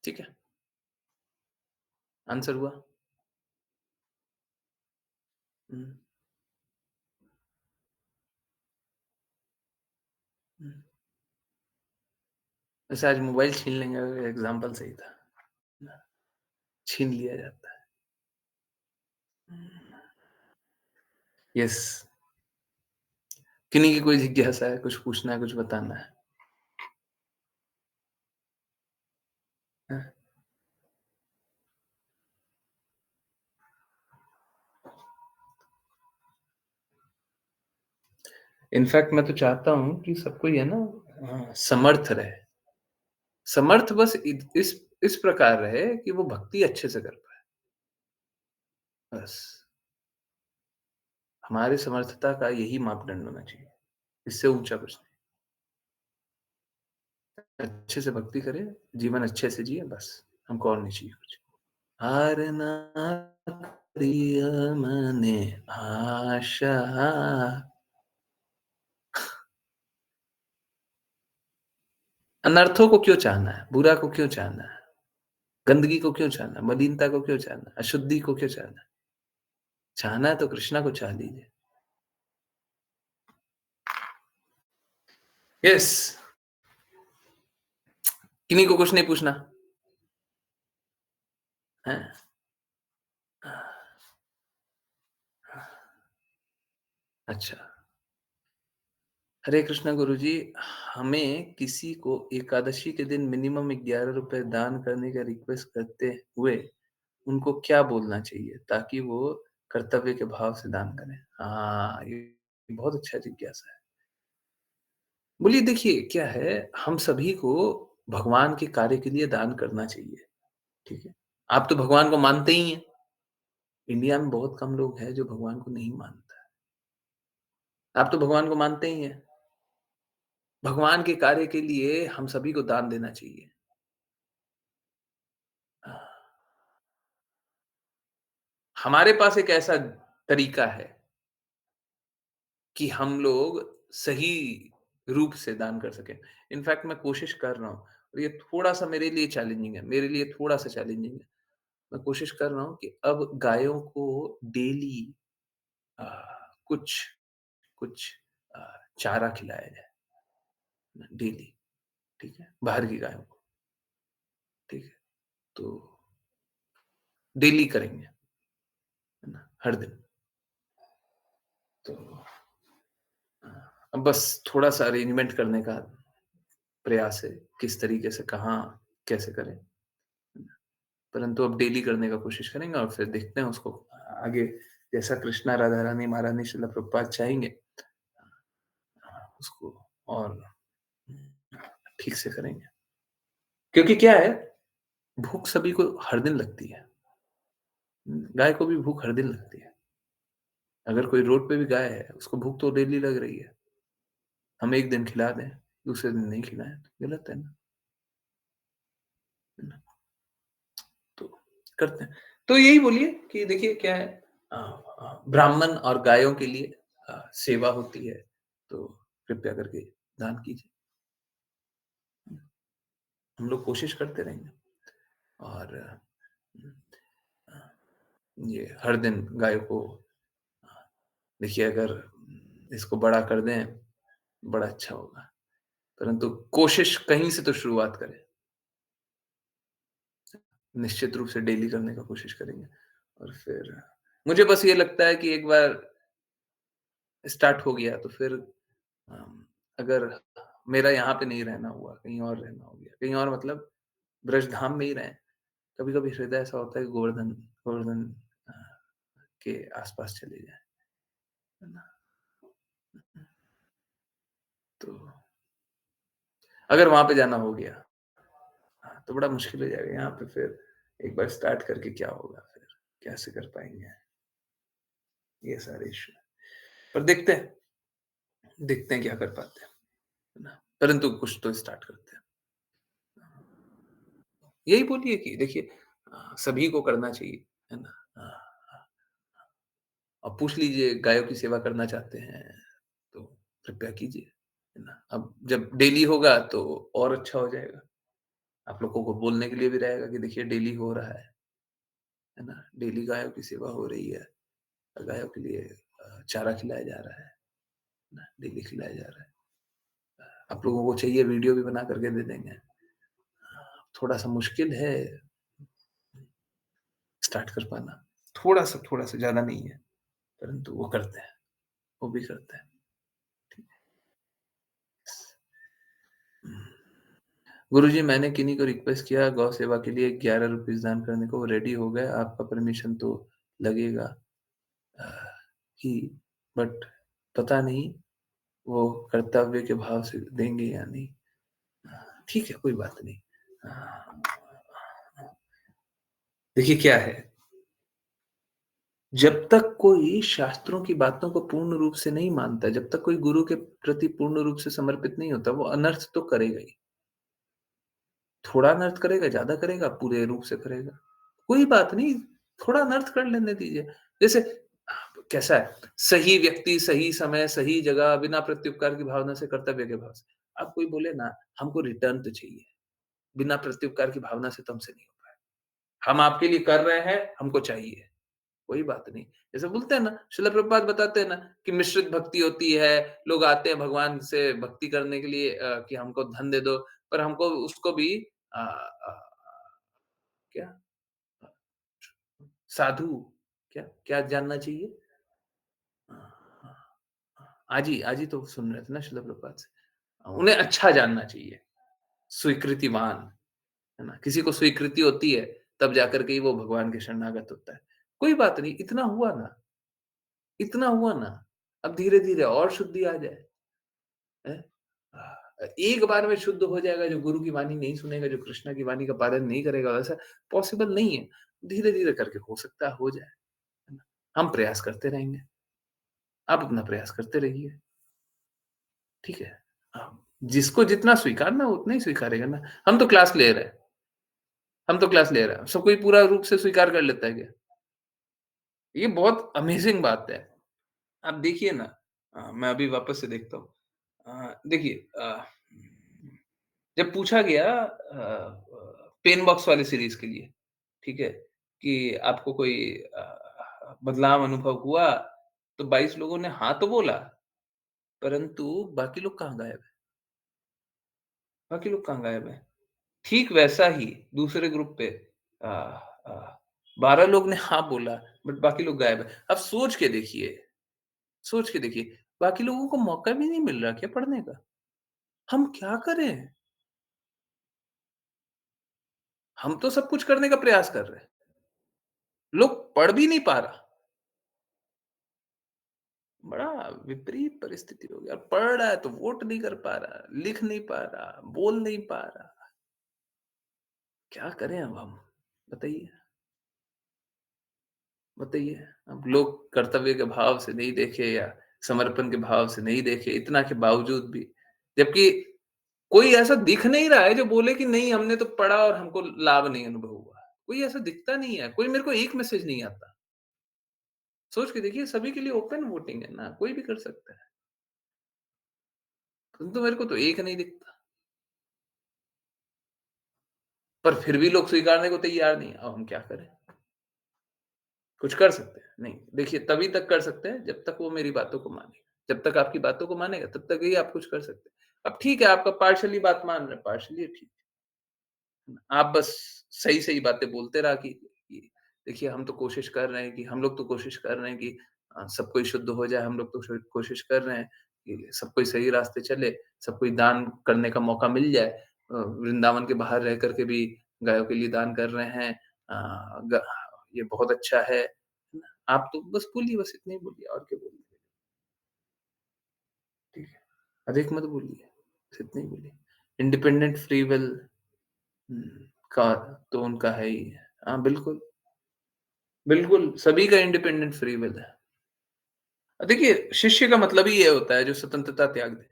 A: ठीक है? आंसर हुआ? हुँ, हुँ। वैसे आज मोबाइल छीन लेंगे एग्ज़ाम्पल सही था, ना? छीन लिया जाता है। यस, किन्हीं की कोई जिज्ञासा है, कुछ पूछना है, कुछ बताना है? हाँ। इनफैक्ट मैं तो चाहता हूँ कि सब कोई है ना समर्थ रहे। समर्थ बस इस प्रकार रहे कि वो भक्ति अच्छे से कर पाए। बस हमारे समर्थता का यही मापदंड होना चाहिए, इससे ऊंचा कुछ नहीं। अच्छे से भक्ति करें, जीवन अच्छे से जिए, बस हमको और नहीं चाहिए कुछ। हार ना करिय मने आशा, अनर्थों को क्यों चाहना है, बुरा को क्यों चाहना है, गंदगी को क्यों चाहना है, मलिनता को क्यों चाहना है, अशुद्धि को क्यों चाहना है? चाहना है तो कृष्णा को चाह लीजिए। यस, किन्हीं को कुछ नहीं पूछना है। अच्छा, हरे कृष्णा गुरुजी, हमें किसी को एकादशी के दिन मिनिमम 11 रुपए दान करने का रिक्वेस्ट करते हुए उनको क्या बोलना चाहिए ताकि वो कर्तव्य के भाव से दान करें? हाँ, ये बहुत अच्छा जिज्ञासा है। बोलिए, देखिए क्या है, हम सभी को भगवान के कार्य के लिए दान करना चाहिए, ठीक है? आप तो भगवान को मानते ही हैं। इंडिया में बहुत कम लोग हैं जो भगवान को नहीं मानता है। आप तो भगवान को मानते ही हैं। भगवान के कार्य के लिए हम सभी को दान देना चाहिए। हमारे पास एक ऐसा तरीका है कि हम लोग सही रूप से दान कर सकें। इनफैक्ट मैं कोशिश कर रहा हूँ और ये थोड़ा-सा मेरे लिए चैलेंजिंग है, मेरे लिए थोड़ा-सा चैलेंजिंग है। मैं कोशिश कर रहा हूँ कि अब गायों को डेली अ, कुछ कुछ अ, चारा खिलाया जाए, डेली, ठीक है? बाहर की गायों को, ठीक है? तो डेली करेंगे, है ना? हर दिन। तो अ, अब बस थोड़ा-सा अरेंजमेंट करने का प्रयास है, किस तरीके से, कहाँ, कैसे करें। परंतु अब डेली करने का कोशिश करेंगे और फिर देखते हैं उसको आगे जैसा कृष्णा राधा रानी महारानी श्रील प्रभुपाद चाहेंगे उसको और ठीक से करेंगे। क्योंकि क्या है, भूख सभी को हर दिन लगती है। गाय को भी भूख हर दिन लगती है। अगर कोई रोड पे भी गाय है, उसको भूख तो डेली लग रही है। हम एक दिन खिला दें, दूसरे दिन नहीं खिलाएं तो गलत है ना? है ना? तो करते हैं। तो यही बोलिए कि देखिए क्या है, ब्राह्मण और गायों के लिए सेवा होती है, तो कृपया करके दान कीजिए। हम लोग कोशिश करते रहेंगे और ये हर दिन गायों को देखिए, अगर इसको बड़ा कर दें, बड़ा अच्छा होगा। परंतु कोशिश कहीं से तो शुरुआत करें। निश्चित रूप से डेली करने का कोशिश करेंगे और फिर मुझे बस ये लगता है कि एक बार स्टार्ट हो गया तो फिर अगर मेरा यहाँ पे नहीं रहना हुआ, कहीं और रहना हो गया, कहीं और मतलब ब्रज धाम में ही रहें। कभी-कभी हृदय ऐसा होता है कि गोवर्धन गोवर्धन अ, के आस-पास चले जाएँ, है ना? तो अगर वहाँ पे जाना हो गया, हाँ, तो बड़ा मुश्किल हो जाएगा। यहाँ पे फिर एक बार स्टार्ट करके क्या होगा फिर? कैसे कर पाएँगे? ये सारे इश्यू हैं। पर देखते हैं क्या कर पाते हैं, है ना? परंतु कुछ तो स्टार्ट करते हैं। यही बोलिए कि देखिए सभी को करना चाहिए, है ना? अब पूछ लीजिए गायों की सेवा करना चाहते हैं, तो कृपया कीजिए, है ना? अब जब डेली होगा तो और अच्छा हो जाएगा। आप लोगों को बोलने के लिए भी रहेगा कि देखिए डेली हो रहा है ना? डेली गायों की सेवा हो रही है और गायों के लिए चारा खिलाया जा रहा है ना? डेली खिलाया जा रहा है। आप लोगों को चाहिए वीडियो भी बना करके दे देंगे। थोड़ा-सा मुश्किल है स्टार्ट कर पाना। थोड़ा-सा ज़्यादा नहीं है, परंतु वो करते हैं, वो भी करते हैं। गुरुजी, मैंने किन्हीं को रिक्वेस्ट किया गौ सेवा के लिए 11 रुपीस दान करने को, वो रेडी हो गए। आपका परमिशन तो लगेगा अ, ही, बट पता नहीं वो कर्तव्य के भाव से देंगे या नहीं। ठीक है, कोई बात नहीं। अ, देखिए क्या है, जब तक कोई शास्त्रों की बातों को पूर्ण रूप से नहीं मानता, जब तक कोई गुरु के प्रति पूर्ण रूप से समर्पित नहीं होता, वो अनर्थ तो करेगा ही। थोड़ा अनर्थ करेगा, ज़्यादा करेगा, पूरे रूप से करेगा। कोई बात नहीं, थोड़ा अनर्थ कर लेने दीजिए। जैसे कैसा है, सही व्यक्ति, सही समय, सही जगह, बिना प्रत्युपकार की भावना से, कर्तव्य के भाव से। अब कोई बोले ना, हमको रिटर्न तो चाहिए, बिना प्रत्युपकार की भावना से तो हमसे नहीं हो पाएगा। हम आपके लिए कर रहे हैं, हमको चाहिए। कोई बात नहीं। जैसे बोलते हैं ना, श्रील प्रभुपाद बताते हैं ना कि मिश्रित भक्ति होती है, लोग आते हैं भगवान से भक्ति करने के लिए कि हमको धन दे दो, पर हमको उसको भी क्या साधु क्या क्या जानना चाहिए? आज ही तो सुन रहे थे ना श्रील प्रभुपाद से। उन्हें अच्छा जानना चाहिए, स्वीकृतिवान, है ना? किसी को स्वीकृति होती है, तब जाकर के ही वो भगवान के शरणागत होता है। कोई बात नहीं, इतना हुआ ना, अब धीरे-धीरे और शुद्धि आ जाए, हैं? एक बार में शुद्ध हो जाएगा, जो गुरु की वाणी नहीं सुनेगा, जो कृष्ण की वाणी का पालन नहीं करेगा, वैसा पॉसिबल नहीं है। धीरे-धीरे करके हो सकता है हो जाए, है ना? हम प्रयास करते रहेंगे, आप अपना प्रयास करते रहिए, ठीक है? जिसको जितना स्वीकारना है, उतना ही स्वीकारेगा ना। हम तो क्लास ले रहे हैं, सब कोई पूरा रूप से स्वीकार कर लेता है क्या? ये बहुत अमेज़िंग बात है। आप देखिए ना, मैं अभी वापस से देखता हूँ। देखिए, जब पूछा गया पेन बॉक्स वाली सीरीज़ के लिए, ठीक है? कि आपको कोई बदलाव अनुभव हुआ, तो 22 लोगों ने हाँ तो बोला, परंतु बाकी लोग कहाँ गायब हैं? बाकी लोग कहाँ गायब हैं? ठीक वैसा ही दूसरे ग्रुप पे अ अ, 12 लोग ने हाँ बोला, बट बाकी लोग गायब हैं। अब सोच के देखिए, बाकी लोगों को मौका भी नहीं मिल रहा क्या पढ़ने का? हम क्या करें? हम तो सब कुछ करने का प्रयास कर रहे हैं। लोग पढ़ भी नहीं पा रहा। बड़ा विपरीत परिस्थिति हो गया। पढ़ रहा है तो वोट नहीं कर पा रहा, लिख नहीं पा रहा, बोल नहीं पा रहा। क्या करें अब हम? बताइए, बताइए। अब लोग कर्तव्य के भाव से नहीं देखे या समर्पण के भाव से नहीं देखे, इतना के बावजूद भी। जबकि कोई ऐसा दिख नहीं रहा है जो बोले कि नहीं हमने तो पढ़ा और हमको लाभ नहीं अनुभव हुआ। कोई ऐसा दिखता नहीं है। कोई मेरे को एक मैसेज नहीं आता। सोच के देखिए, सभी के लिए ओपन वोटिंग है ना, कोई भी कर सकता है। परंतु मेरे को तो एक नहीं दिखता। पर फिर भी लोग स्वीकारने को तैयार नहीं है। अब हम क्या करें? कुछ कर सकते हैं? नहीं। देखिए, तभी तक कर सकते हैं जब तक वो मेरी बातों को मानेगा। जब तक आपकी बातों को मानेगा तब तक ही आप कुछ कर सकते हैं। अब ठीक है, आपका पार्शियली बात मान रहे हैं, पार्शियली ठीक है। आप बस सही-सही बातें बोलते रहा कि देखिए हम तो कोशिश कर रहे हैं कि हम लोग तो कोशिश कर रहे हैं कि सब कोई शुद्ध हो जाए, हम लोग तो कोशिश कर रहे हैं कि सब कोई सही रास्ते चले, सब कोई दान करने का मौका मिल जाए। वृंदावन के बाहर रह कर के भी गायों के लिए दान कर रहे हैं। अ, ग ये बहुत अच्छा है ना? आप तो बस बोलिए, बस इतना ही बोलिए और क्या बोलिए, ठीक है? अधिक मत बोलिए, बस इतना ही बोलिए। इंडिपेंडेंट फ्री विल का तो उनका है ही। हाँ, बिल्कुल, बिल्कुल, सभी का इंडिपेंडेंट फ्री विल है। देखिए, शिष्य का मतलब ही ये होता है जो स्वतंत्रता त्याग दे।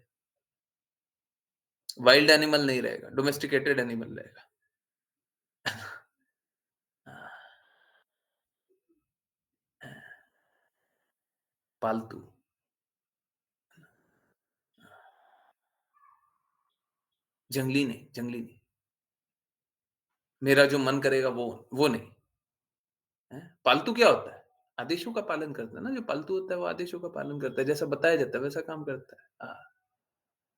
A: वाइल्ड एनिमल नहीं रहेगा, डोमेस्टिकेटेड एनिमल रहेगा। पालतू। जंगली नहीं। मेरा जो मन करेगा वो नहीं। हैं? पालतू क्या होता है? आदेशों का पालन करता है ना, जो पालतू होता है वो आदेशों का पालन करता है, जैसा बताया जाता है वैसा काम करता है।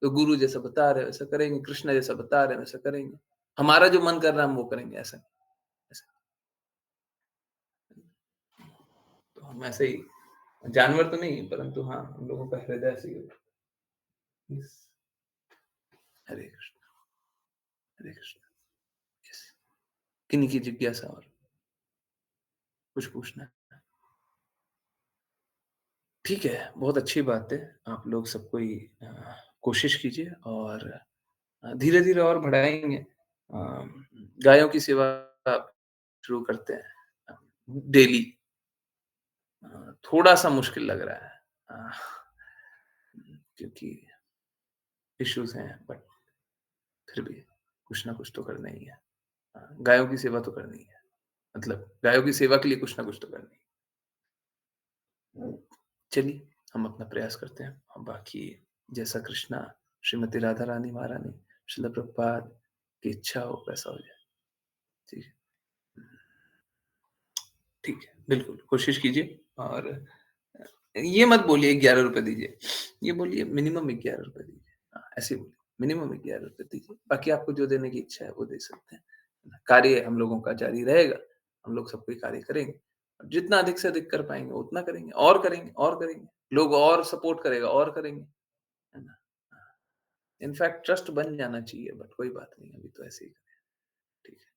A: तो गुरु जैसा बता रहे हैं वैसा करेंगे, कृष्ण जैसा बता रहे हैं वैसा करेंगे। हमारा जो मन कर रहा है हम वो करेंगे, ऐसा नहीं, ऐसा तो हम ऐसे ही जानवर तो नहीं परंतु हाँ, हम लोगों का हृदय ऐसे ही होता है। यस, हरे कृष्ण, हरे कृष्ण। यस, किन्हीं की जिज्ञासा और कुछ पूछना है? ठीक है, बहुत अच्छी बात है। आप लोग सब कोई कोशिश कीजिए और धीरे-धीरे और बढ़ाएँगे। गायों की सेवा शुरू करते हैं डेली। थोड़ा-सा मुश्किल लग रहा है क्योंकि इश्यूज़ हैं बट फिर भी कुछ ना कुछ तो करना ही है। गायों की सेवा तो करनी है। मतलब गायों की सेवा के लिए कुछ ना कुछ तो करनी है। चलिए, हम अपना प्रयास करते हैं और बाकी जैसा कृष्णा, श्रीमती राधा रानी महारानी, श्रील प्रभुपाद की इच्छा हो वैसा हो जाए। ठीक है। ठीक है, बिल्कुल कोशिश कीजिए और ये मत बोलिए ₹11 दीजिए, ये बोलिए मिनिमम ₹11 दीजिए। ऐसे बोलिए, मिनिमम ₹11 दीजिए, बाकी आपको जो देने की इच्छा है वो दे सकते हैं। कार्य हम लोगों का जारी रहेगा, हम लोग सब कोई कार्य करेंगे। जितना अधिक से अधिक कर पाएँगे उतना करेंगे और करेंगे और करेंगे। लोग और सपोर्ट करेगा और करेंगे, है ना? इनफैक्ट ट्रस्ट बन जाना चाहिए बट कोई बात नहीं, अभी तो ऐसे ही करें, ठीक है?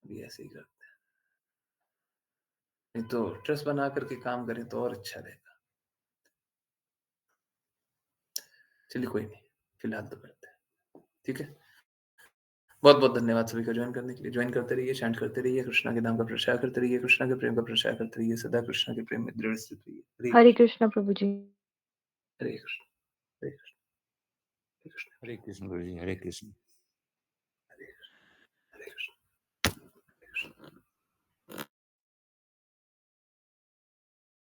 A: अभी ऐसे ही करते हैं। नहीं तो ट्रस्ट बना कर के काम करें तो और अच्छा रहेगा। चलिए कोई नहीं, फिलहाल तो करते हैं, ठीक है? बहुत-बहुत धन्यवाद सभी का जॉइन करने के लिए। जॉइन करते रहिए, चैंट करते रहिए, कृष्णा के नाम का प्रचार करते रहिए, कृष्णा के प्रेम का प्रचार करते रहिए, सदा कृष्णा के प्रेम में दृढ़ स्थित रहिए।
E: हरे कृष्णा प्रभु जी।
A: हरे कृष्ण, हरे कृष्ण, हरे कृष्ण।
F: हरे कृष्ण गुरु जी, हरे कृष्ण।